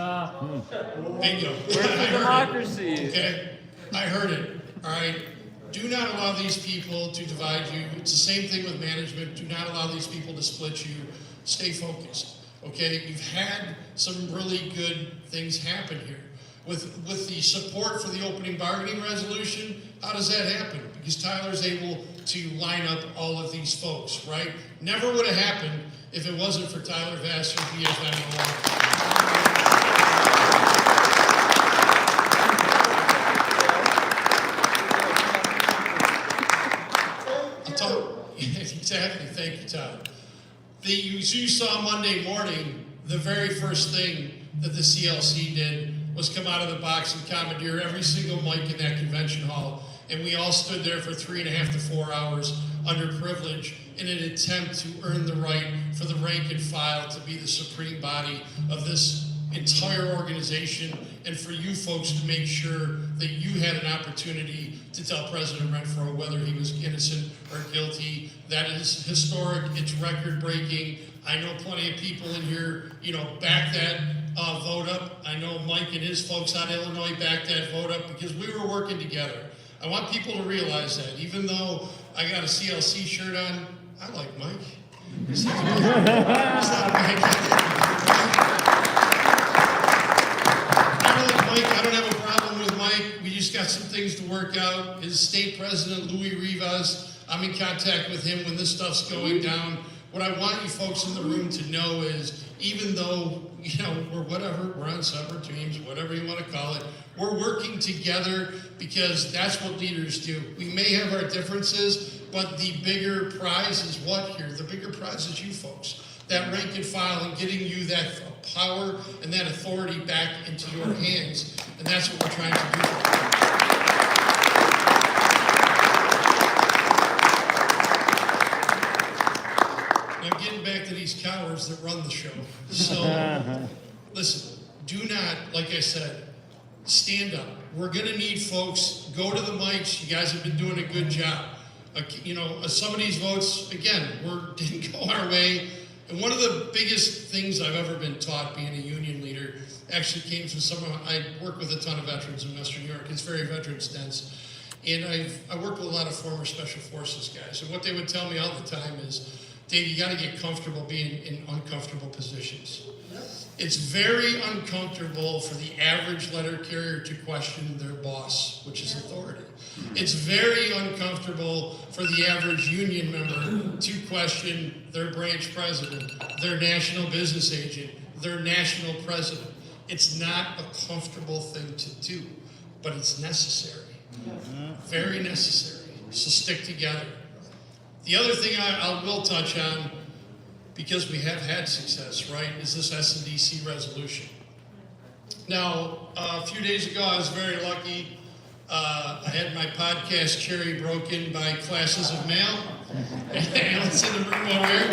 Bingo. Where's the democracy? Okay, I heard it. All right. Do not allow these people to divide you. It's the same thing with management. Do not allow these people to split you. Stay focused. Okay, you've had some really good things happen here. With the support for the opening bargaining resolution, how does that happen? Because Tyler's able to line up all of these folks, right? Never would have happened if it wasn't for Tyler Vassar, BFN. Exactly. Thank you, Todd. You saw Monday morning, the very first thing that the CLC did was come out of the box and commandeer every single mic in that convention hall. And we all stood there for 3.5 to 4 hours under privilege in an attempt to earn the right for the rank and file to be the supreme body of this entire organization, and for you folks to make sure that you had an opportunity to tell President Renfro whether he was innocent or guilty. That is historic, it's record breaking. I know plenty of people in here, back that vote up. I know Mike and his folks out of Illinois backed that vote up because we were working together. I want people to realize that, even though I got a CLC shirt on, I like Mike. He's not Mike. I don't have a problem with Mike. We just got some things to work out. His state president, Louis Rivas, I'm in contact with him when this stuff's going down. What I want you folks in the room to know is, even though, we're on separate teams, whatever you want to call it, we're working together because that's what leaders do. We may have our differences, but the bigger prize is what here? The bigger prize is you folks. That rank and file and getting you that power and that authority back into your hands. And that's what we're trying to do. Now getting back to these cowards that run the show. So, listen, do not, like I said, stand up. We're gonna need folks, go to the mics. You guys have been doing a good job. Some of these votes, again, didn't go our way. And one of the biggest things I've ever been taught being a union leader actually came from I work with a ton of veterans in Western New York. It's very veterans dense. And I work with a lot of former Special Forces guys. And what they would tell me all the time is, Dave, you gotta get comfortable being in uncomfortable positions. It's very uncomfortable for the average letter carrier to question their boss, which is authority. It's very uncomfortable for the average union member to question their branch president, their national business agent, their national president. It's not a comfortable thing to do, but it's necessary. Very necessary. So stick together. The other thing I will touch on, because we have had success, right, is this SNDC resolution. Now, a few days ago, I was very lucky. I had my podcast cherry broken by classes of mail. Alan's in the room over here.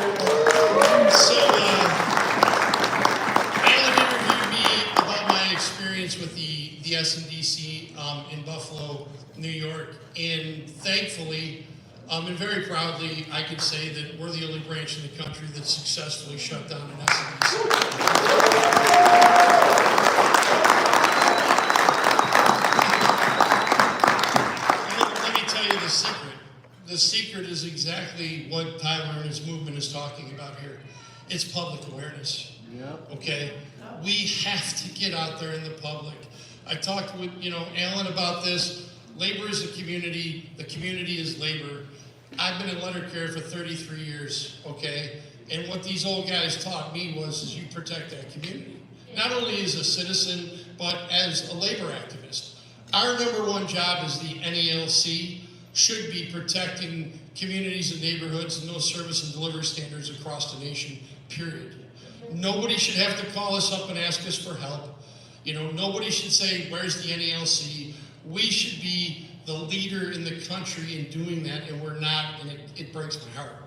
So, Alan interviewed me about my experience with the SNDC in Buffalo, New York, and thankfully, and very proudly, I can say that we're the only branch in the country that successfully shut down an SNDC. Let me tell you the secret. The secret is exactly what Tyler and his movement is talking about here. It's public awareness. Okay? We have to get out there in the public. I talked with, Alan about this. Labor is a community. The community is labor. I've been in letter care for 33 years, okay? And what these old guys taught me is you protect that community. Not only as a citizen, but as a labor activist. Our number one job as the NALC should be protecting communities and neighborhoods and those service and delivery standards across the nation, period. Nobody should have to call us up and ask us for help. Nobody should say, where's the NALC? We should be the leader in the country in doing that, and we're not, and it breaks my heart.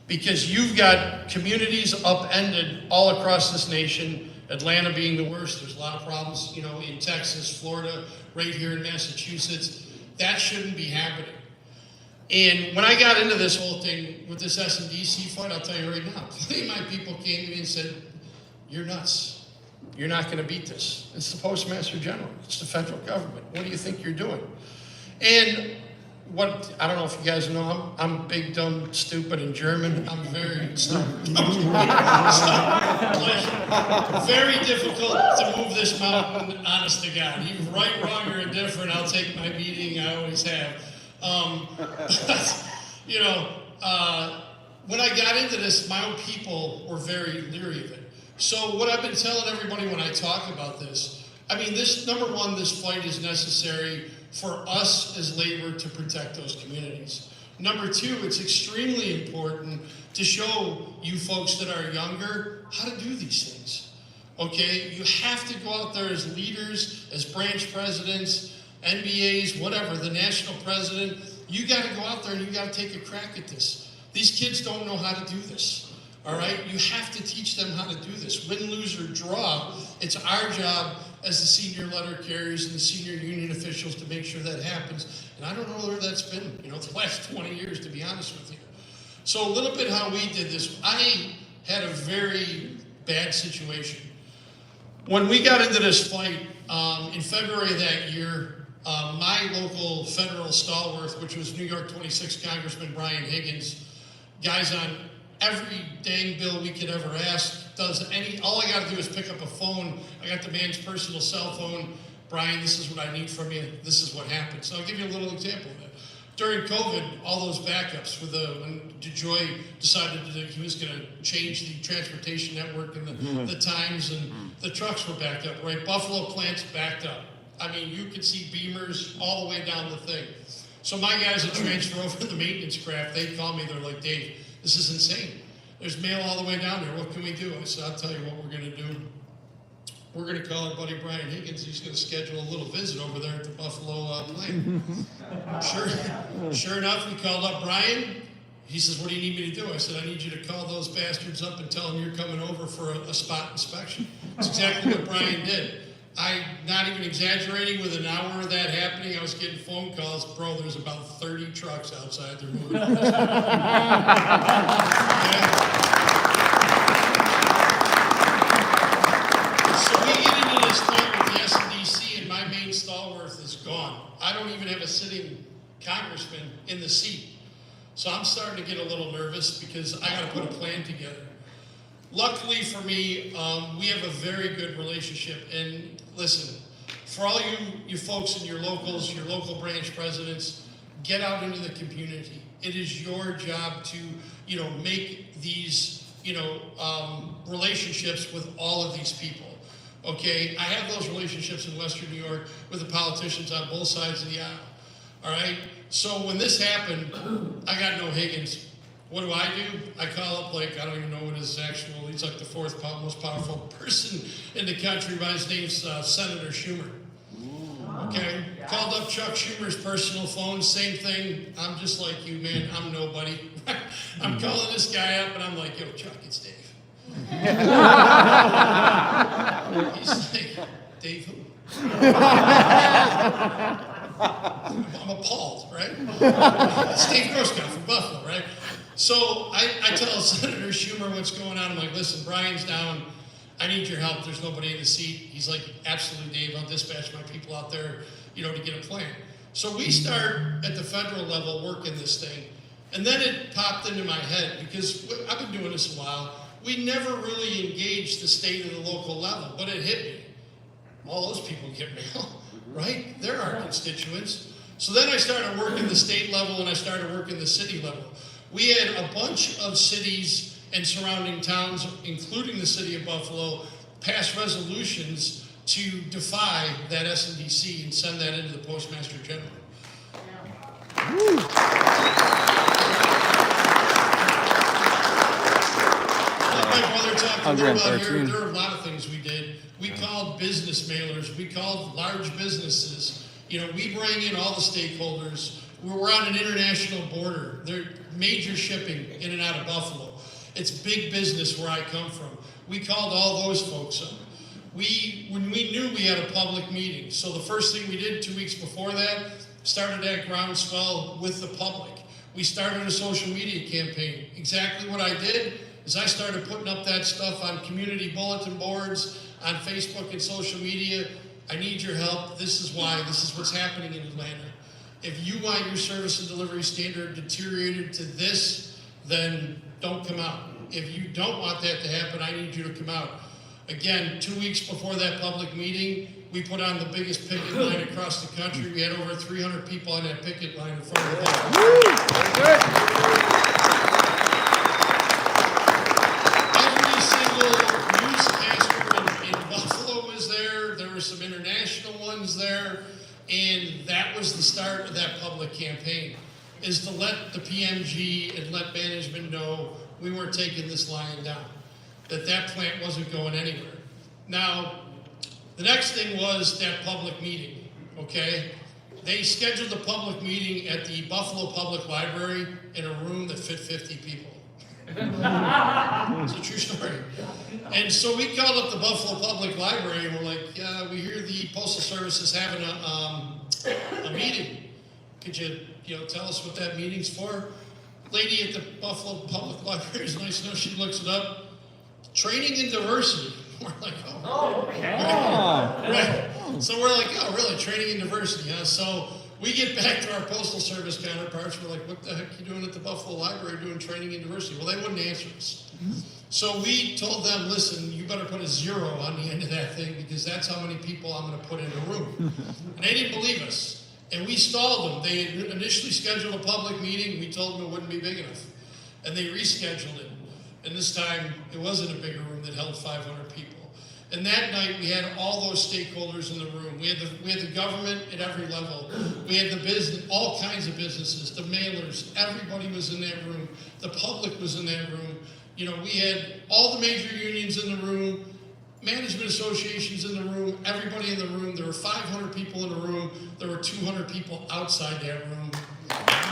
Because you've got communities upended all across this nation, Atlanta being the worst. There's a lot of problems, in Texas, Florida, right here in Massachusetts. That shouldn't be happening. And when I got into this whole thing with this SNDC fight, I'll tell you right now, plenty of my people came to me and said, you're nuts. You're not going to beat this. It's the Postmaster General. It's the federal government. What do you think you're doing? And I don't know if you guys know, I'm big, dumb, stupid, and German. I'm very stupid. Very difficult to move this mountain, honest to God. You right, wrong, or indifferent, I'll take my beating. I always have. When I got into this, my own people were very leery of it. So what I've been telling everybody when I talk about this, I mean, this, number one, this fight is necessary for us as labor to protect those communities. Number two, it's extremely important to show you folks that are younger how to do these things. Okay, you have to go out there as leaders, as branch presidents, NBAs, whatever, the national president. You got to go out there and you got to take a crack at this. These kids don't know how to do this. All right, you have to teach them how to do this. Win, lose, or draw. It's our job as the senior letter carriers and the senior union officials to make sure that happens. And I don't know where that's been, you know, the last 20 years, to be honest with you. So a little bit how we did this. I had a very bad situation. When we got into this fight, in February of that year, my local federal stalwart, which was New York 26 Congressman Brian Higgins, guys on every dang bill we could ever ask, does any, all I gotta do is pick up a phone. I got the man's personal cell phone. Brian, this is what I need from you. This is what happened. So I'll give you a little example of that. During COVID, all those backups with when DeJoy decided that he was gonna change the transportation network and the times, and the trucks were backed up, right? Buffalo plants backed up. I mean, you could see beamers all the way down the thing. So my guys that transfer over to the maintenance craft, they call me, they're like, Dave, this is insane. There's mail all the way down there. What can we do? I said, I'll tell you what we're going to do. We're going to call our buddy Brian Higgins. He's going to schedule a little visit over there at the Buffalo plant. Sure enough, we called up Brian. He says, what do you need me to do? I said, I need you to call those bastards up and tell them you're coming over for a spot inspection. That's exactly what Brian did. I'm not even exaggerating, with an hour of that happening, I was getting phone calls, bro, there's about 30 trucks outside, they're moving. So we get into this fight with the SNDC, and my main stalwart is gone. I don't even have a sitting congressman in the seat. So I'm starting to get a little nervous because I gotta put a plan together. Luckily for me, we have a very good relationship, and listen, for all you folks in your locals, your local branch presidents, get out into the community. It is your job to, you know, make these, you know, relationships with all of these people. Okay, I have those relationships in Western New York with the politicians on both sides of the aisle. All right, so when this happened, I got no Higgins. What do? I call up, like, I don't even know what his actual, he's like the fourth most powerful person in the country, but his name's Senator Schumer. Okay, called up Chuck Schumer's personal phone, same thing. I'm just like you, man, I'm nobody. I'm calling this guy up and I'm like, yo, Chuck, it's Dave. He's like, Dave who? I'm appalled, right? It's Dave Grosskopf from Buffalo, right? So I tell Senator Schumer what's going on. I'm like, listen, Brian's down. I need your help. There's nobody in the seat. He's like, absolutely, Dave. I'll dispatch my people out there, you know, to get a plan. So we start at the federal level working this thing. And then it popped into my head, because I've been doing this a while. We never really engaged the state and the local level, but it hit me. All those people get mail, right? They're our constituents. So then I started working the state level, and I started working the city level. We had a bunch of cities and surrounding towns, including the city of Buffalo, pass resolutions to defy that SNDC and send that into the Postmaster General. Like my brother talked a little about here, there are a lot of things we did. We called business mailers, we called large businesses. You know, we bring in all the stakeholders. We're on an international border. They're major shipping in and out of Buffalo. It's big business where I come from. We called all those folks up. When we knew we had a public meeting, so the first thing we did 2 weeks before that, started that groundswell with the public. We started a social media campaign. Exactly what I did is I started putting up that stuff on community bulletin boards, on Facebook and social media. I need your help. This is why. This is what's happening in Atlanta. If you want your service and delivery standard deteriorated to this, then don't come out. If you don't want that to happen, I need you to come out. Again, 2 weeks before that public meeting, we put on the biggest picket line across the country. We had over 300 people on that picket line in front of the Every single news is to let the PMG and let management know we weren't taking this line down, that plant wasn't going anywhere. Now, the next thing was that public meeting, okay? They scheduled a public meeting at the Buffalo Public Library in a room that fit 50 people. It's a true story. And so we called up the Buffalo Public Library and we're like, yeah, we hear the Postal Service is having a meeting. Could you tell us what that meeting's for? Lady at the Buffalo Public Library is nice enough, she looks it up. Training in diversity. We're like, oh. Right. So we're like, oh, really? Training in diversity, huh? So we get back to our Postal Service counterparts. We're like, what the heck are you doing at the Buffalo Library doing training in diversity? Well, they wouldn't answer us. So we told them, listen, you better put a 0 on the end of that thing because that's how many people I'm going to put in the room. And they didn't believe us. And we stalled them. They had initially scheduled a public meeting. We told them it wouldn't be big enough. And they rescheduled it. And this time, it wasn't a bigger room that held 500 people. And that night, we had all those stakeholders in the room. We had the government at every level. We had the business, all kinds of businesses, the mailers. Everybody was in that room. The public was in that room. We had all the major unions in the room, management associations in the room, everybody in the room. There were 500 people in the room. There were 200 people outside that room.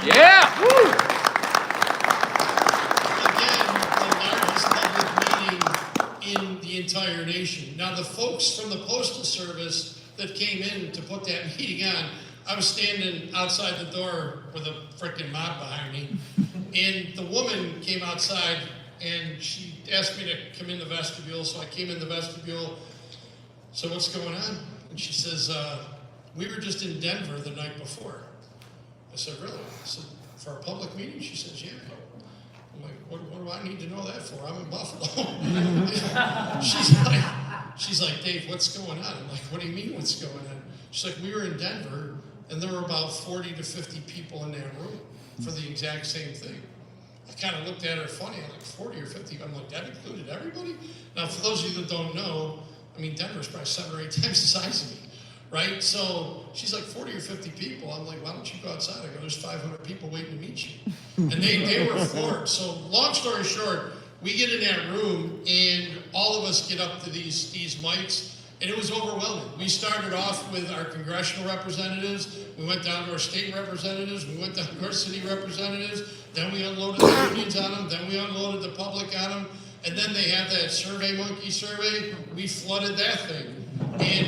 Yeah! Woo! In the entire nation. Now, the folks from the Postal Service that came in to put that meeting on, I was standing outside the door with a freaking mob behind me, and the woman came outside and she asked me to come in the vestibule, so I came in the vestibule. So what's going on? And she says, we were just in Denver the night before. I said, really? I said, for a public meeting? She says, yeah. I'm like, what do I need to know that for? I'm in Buffalo. she's like, Dave, what's going on? I'm like, what do you mean what's going on? She's like, we were in Denver, and there were about 40 to 50 people in that room for the exact same thing. I kind of looked at her funny. I'm like, 40 or 50? I'm like, that included everybody? Now, for those of you that don't know, I mean, Denver's probably 7 or 8 times the size of me, right? So she's like, 40 or 50 people. I'm like, why don't you go outside? I go, there's 500 people waiting to meet you. And they were floored. So long story short, we get in that room and all of us get up to these mics, and it was overwhelming. We started off with our congressional representatives, we went down to our state representatives, we went down to our city representatives, then we unloaded the unions on them, then we unloaded the public on them, and then they have that Survey Monkey survey. We flooded that thing. And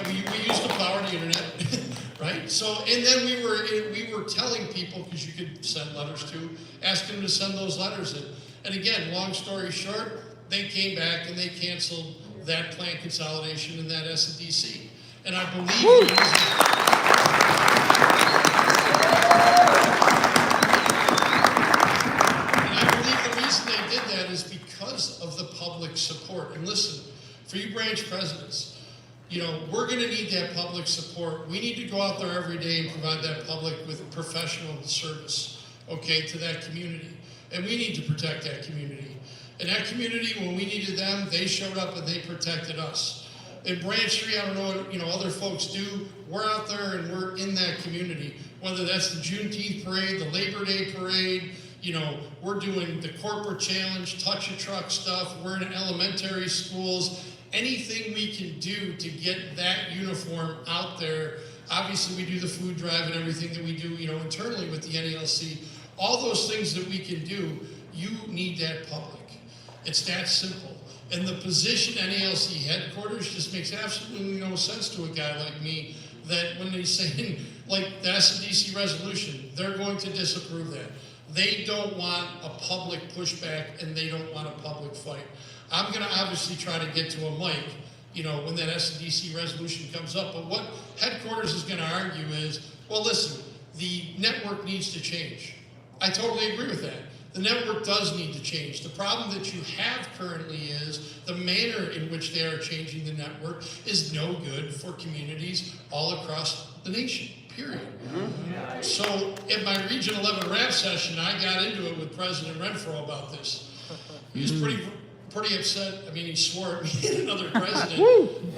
we used the power of the internet. Right? So, and then we were telling people, because you could send letters to, asking them to send those letters in. And again, long story short, they came back and they canceled that plant consolidation in that SDC. And I believe the reason they did that is because of the public support. And listen, for you branch presidents, we're going to need that public support. We need to go out there every day and provide that public with professional service, okay, to that community. And we need to protect that community. And that community, when we needed them, they showed up and they protected us. In Branch 3, I don't know what other folks do. We're out there and we're in that community. Whether that's the Juneteenth parade, the Labor Day parade, we're doing the corporate challenge, touch a truck stuff. We're in elementary schools. Anything we can do to get that uniform out there. Obviously, we do the food drive and everything that we do, internally with the NALC. All those things that we can do, you need that public. It's that simple. And the position NALC headquarters just makes absolutely no sense to a guy like me that when they say, like the SDC resolution, they're going to disapprove that. They don't want a public pushback and they don't want a public fight. I'm going to obviously try to get to a mic, when that SDC resolution comes up. But what headquarters is going to argue is, well, listen, the network needs to change. I totally agree with that. The network does need to change. The problem that you have currently is the manner in which they are changing the network is no good for communities all across the nation, period. Mm-hmm. So at my Region 11 rap session, I got into it with President Renfro about this. He was pretty upset. I mean, he swore at me and another president.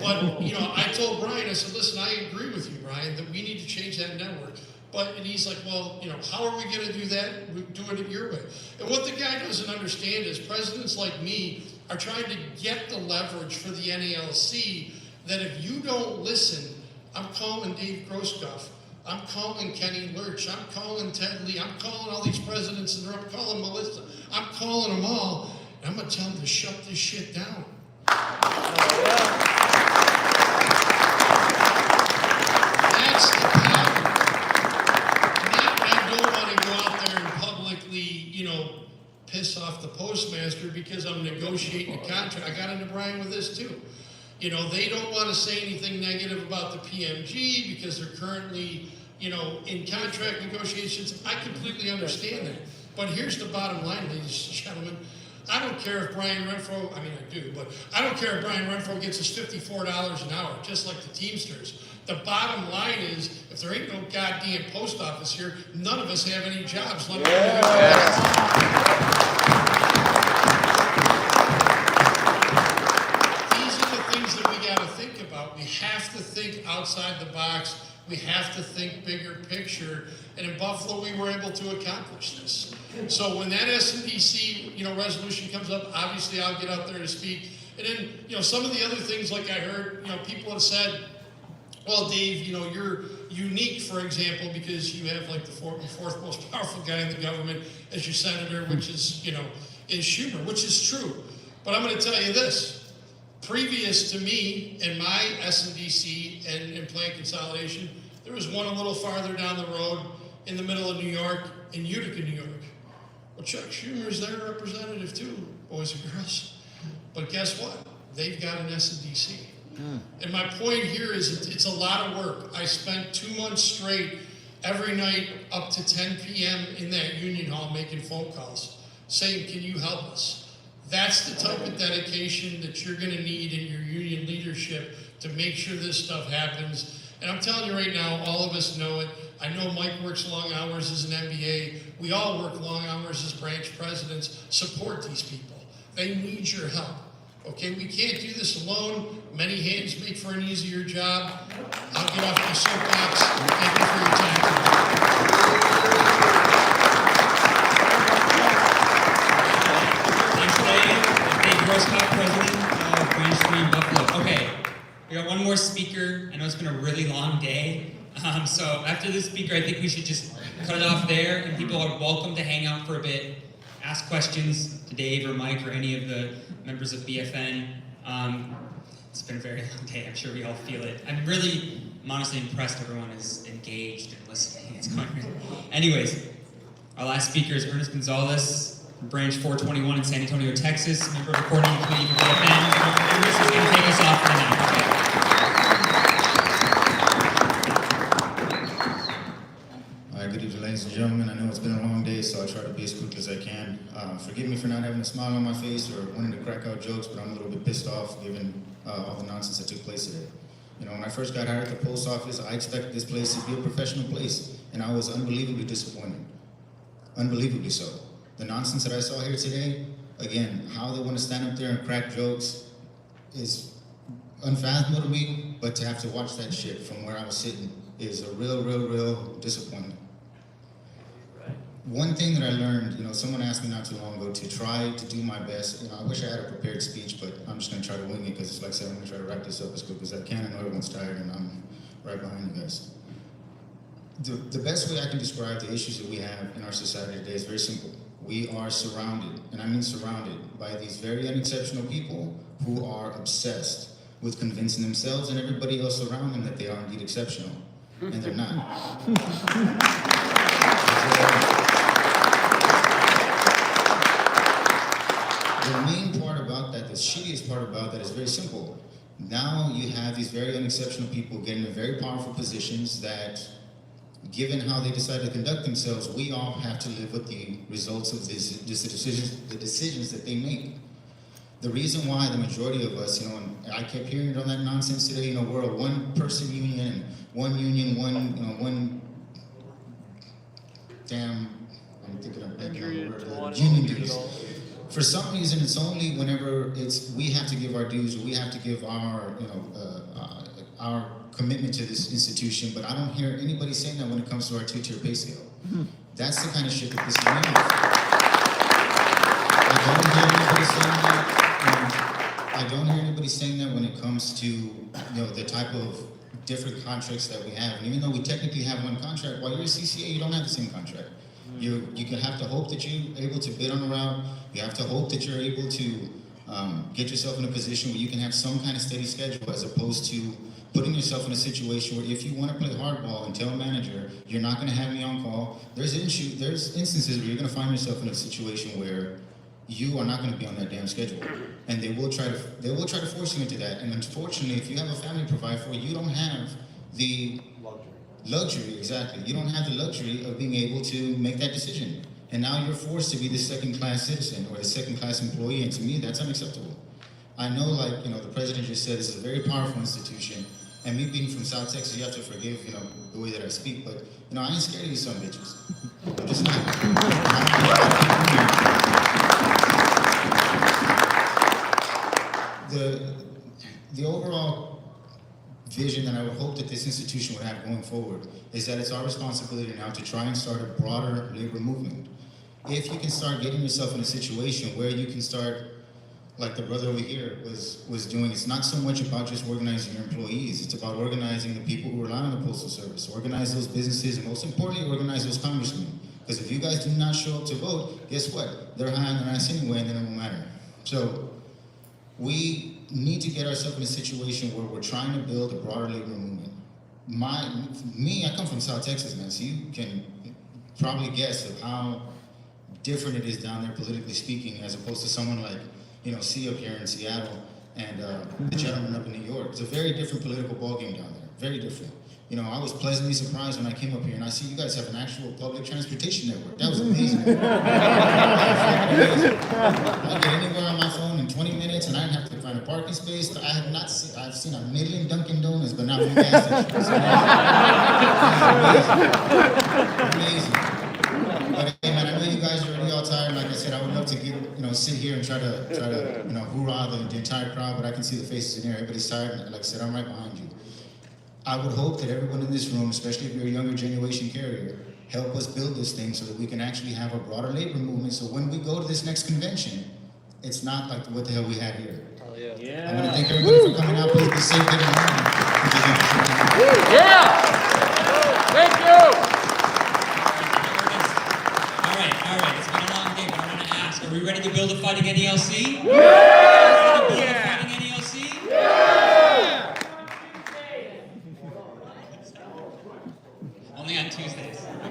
But, I told Brian, I said, listen, I agree with you, Brian, that we need to change that network. And he's like, well, how are we going to do that? We're doing it your way. And what the guy doesn't understand is presidents like me are trying to get the leverage for the NALC that if you don't listen, I'm calling Dave Grosskopf, I'm calling Kenny Lurch, I'm calling Ted Lee, I'm calling all these presidents, and I'm calling Melissa, I'm calling them all, and I'm going to tell them to shut this shit down. That's the problem. I don't want to go out there and publicly, piss off the postmaster because I'm negotiating a contract. I got into Brian with this too. They don't want to say anything negative about the PMG because they're currently, in contract negotiations. I completely understand that. But here's the bottom line, ladies and gentlemen. I don't care if Brian Renfro, I do, but I don't care if Brian Renfro gets us $54 an hour, just like the Teamsters. The bottom line is, if there ain't no goddamn post office here, none of us have any jobs. These are the things that we got to think about. We have to think outside the box. We have to think bigger picture. And in Buffalo, we were able to accomplish this. So when that SNDC, resolution comes up, obviously I'll get out there to speak. And then, some of the other things, like I heard, people have said, well, Dave, you're unique, for example, because you have like the fourth most powerful guy in the government as your senator, which is, is Schumer, which is true. But I'm going to tell you this. Previous to me and my SNDC and plan consolidation, there was one a little farther down the road in the middle of New York, in Utica, New York. Well, Chuck Schumer's their representative too, boys and girls. But guess what? They've got an SNDC. And my point here is it's a lot of work. I spent 2 months straight every night up to 10 p.m. in that union hall making phone calls saying, can you help us? That's the type of dedication that you're going to need in your union leadership to make sure this stuff happens. And I'm telling you right now, all of us know it. I know Mike works long hours as an MBA. We all work long hours as branch presidents. Support these people. They need your help. Okay, we can't do this alone. Many hands make for an easier job. I'll get off my soapbox. Thank you for your time today. Thanks, Dave. Dave Grosskopf, president of Branch 3 in Buffalo. Okay, we got one more speaker. I know it's been a really long day. So after this speaker, I think we should just cut it off there, and people are welcome to hang out for a bit, ask questions to Dave or Mike or any of the members of BFN. It's been a very long day. I'm sure we all feel it. I'm honestly impressed everyone is engaged and listening. It's going really. Anyways, our last speaker is Ernest Gonzalez from Branch 421 in San Antonio, Texas, member of the coordinating committee for BFN. Ernest is going to take us off for the night. Good evening, ladies and gentlemen. I know it's been a long day, so I'll try to be as quick as I can. Forgive me for not having a smile on my face or wanting to crack out jokes, but I'm a little bit pissed off given all the nonsense that took place today. When I first got hired at the post office, I expected this place to be a professional place, and I was unbelievably disappointed. Unbelievably so. The nonsense that I saw here today, again, how they want to stand up there and crack jokes is unfathomable to me, but to have to watch that shit from where I was sitting is a real disappointment. One thing that I learned, someone asked me not too long ago to try to do my best. I wish I had a prepared speech, but I'm just going to try to wing it because it's like I said, I'm going to try to wrap this up as quick as I can. I know everyone's tired and I'm right behind you guys. The best way I can describe the issues that we have in our society today is very simple. We are surrounded, and I mean surrounded, by these very unexceptional people who are obsessed with convincing themselves and everybody else around them that they are indeed exceptional, and they're not. The main part about that, the shittiest part about that is very simple. Now you have these very unexceptional people getting in very powerful positions that, given how they decide to conduct themselves, we all have to live with the results of the decisions that they make. The reason why the majority of us, and I kept hearing it on that nonsense today, we're a one-person union, one damn, I'm thinking of union dues. For some reason, it's only whenever we have to give our dues, or we have to give our our commitment to this institution, but I don't hear anybody saying that when it comes to our two-tier pay scale. That's the kind of shit that this is means. I don't hear anybody saying that when it comes to the type of different contracts that we have. And even though we technically have one contract, while you're a CCA, you don't have the same contract. You can have to hope that you're able to bid on a route. You have to hope that you're able to get yourself in a position where you can have some kind of steady schedule, as opposed to putting yourself in a situation where if you want to play hardball and tell a manager you're not going to have me on call, there's instances where you're going to find yourself in a situation where you are not going to be on that damn schedule, and they will try to force you into that. And unfortunately, if you have a family to provide for, you don't have the luxury. Exactly, you don't have the luxury of being able to make that decision. And now you're forced to be the second-class citizen or the second-class employee, and to me, that's unacceptable. I know, the president just said, this is a very powerful institution, and me being from South Texas, you have to forgive, the way that I speak, but, I ain't scared of you some bitches. I'm just not. The overall vision that I would hope that this institution would have going forward is that it's our responsibility now to try and start a broader labor movement. If you can start getting yourself in a situation where you can start, like the brother over here was doing, it's not so much about just organizing your employees, it's about organizing the people who rely on the Postal Service, organize those businesses, and most importantly, organize those congressmen. Because if you guys do not show up to vote, guess what? They're high on their ass anyway, and then it won't matter. So we need to get ourselves in a situation where we're trying to build a broader labor movement. I come from South Texas, man, so you can probably guess of how different it is down there politically speaking, as opposed to someone like, C up here in Seattle and the gentleman up in New York. It's a very different political ballgame down there, very different. I was pleasantly surprised when I came up here and I see you guys have an actual public transportation network. That was amazing. I get anywhere on my phone in 20 minutes and I didn't have to find a parking space. I've seen a million Dunkin' Donuts, but not one gas station. So amazing. But hey, man, I know you guys are already all tired. Like I said, I would love to sit here and try to hoorah the entire crowd, but I can see the faces in here. Everybody's tired, and like I said, I'm right behind you. I would hope that everyone in this room, especially if you're a younger generation carrier, help us build this thing so that we can actually have a broader labor movement. So when we go to this next convention, it's not like what the hell we had here. Oh, yeah. I want to thank everybody for coming out. Please be safe, get home. Yeah! Thank you! All right. It's been a long day, but I want to ask, are we ready to build a fighting NALC? Yeah! Ready to build a fighting NALC? Only on Tuesdays. Took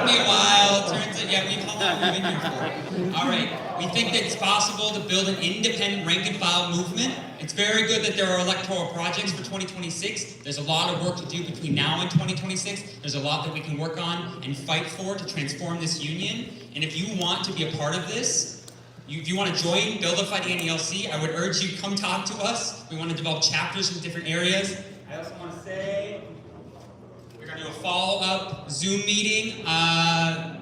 me a while. Turns out, we call that what we've been here for. All right. We think that it's possible to build an independent rank and file movement. It's very good that there are electoral projects for 2026. There's a lot of work to do between now and 2026. There's a lot that we can work on and fight for to transform this union. And if you want to be a part of this, if you want to join Build a Fighting NALC, I would urge you, come talk to us. We want to develop chapters in different areas. I also want to say, we're going to do a follow-up Zoom meeting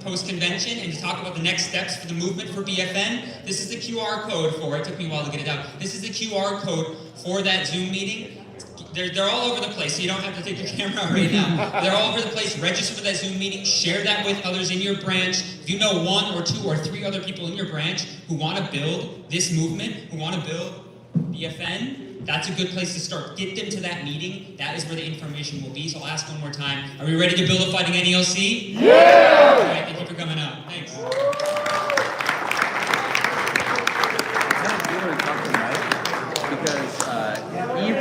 post-convention and to talk about the next steps for the movement for BFN. This is the QR code for it. It took me a while to get it out. This is the QR code for that Zoom meeting. They're all over the place, so you don't have to take your camera out right now. They're all over the place. Register for that Zoom meeting. Share that with others in your branch. If you know 1 or 2 or 3 other people in your branch who want to build this movement, who want to build BFN, that's a good place to start. Get them to that meeting. That is where the information will be. So I'll ask one more time. Are we ready to build a fighting NALC? Yeah! All right, thank you for coming out. Thanks.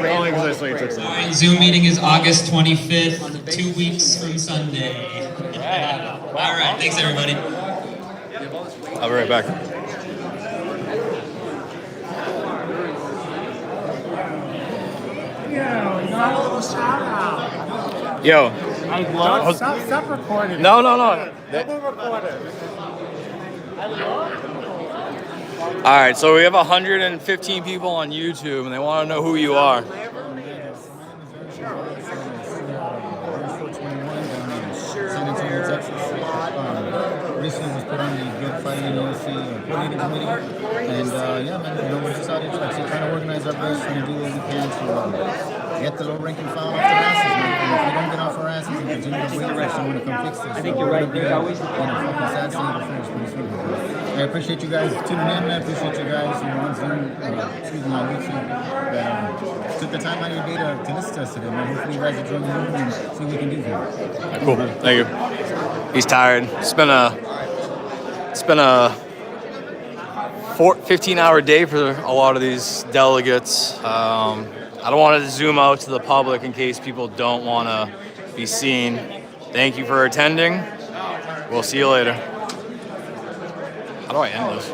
Only because I saw you took some. All right, Zoom meeting is August 25th, 2 weeks from Sunday. All right, thanks everybody. I'll be right back. Yo. Stop recording. No. All right, so we have 115 people on YouTube, and they want to know who you are. Recently was put on the Good Fighting NALC coordinating committee, and yeah, man, we're decided to trying to organize our best, trying to do what we can to get the low-ranking file off their asses, man. And if we don't get off our asses and continue to wait for someone to come fix this, I think you're right. There's always in a fucking sad state of affairs pretty soon. I appreciate you guys tuning in, man. I appreciate you guys, on Zoom, on YouTube, that took the time out of your day to listen to us today, man. Hopefully you guys enjoy the movie and see what we can do here. Cool. Thank you. He's tired. It's been a 15-hour day for a lot of these delegates. I don't want to zoom out to the public in case people don't want to be seen. Thank you for attending. We'll see you later. How do I end this?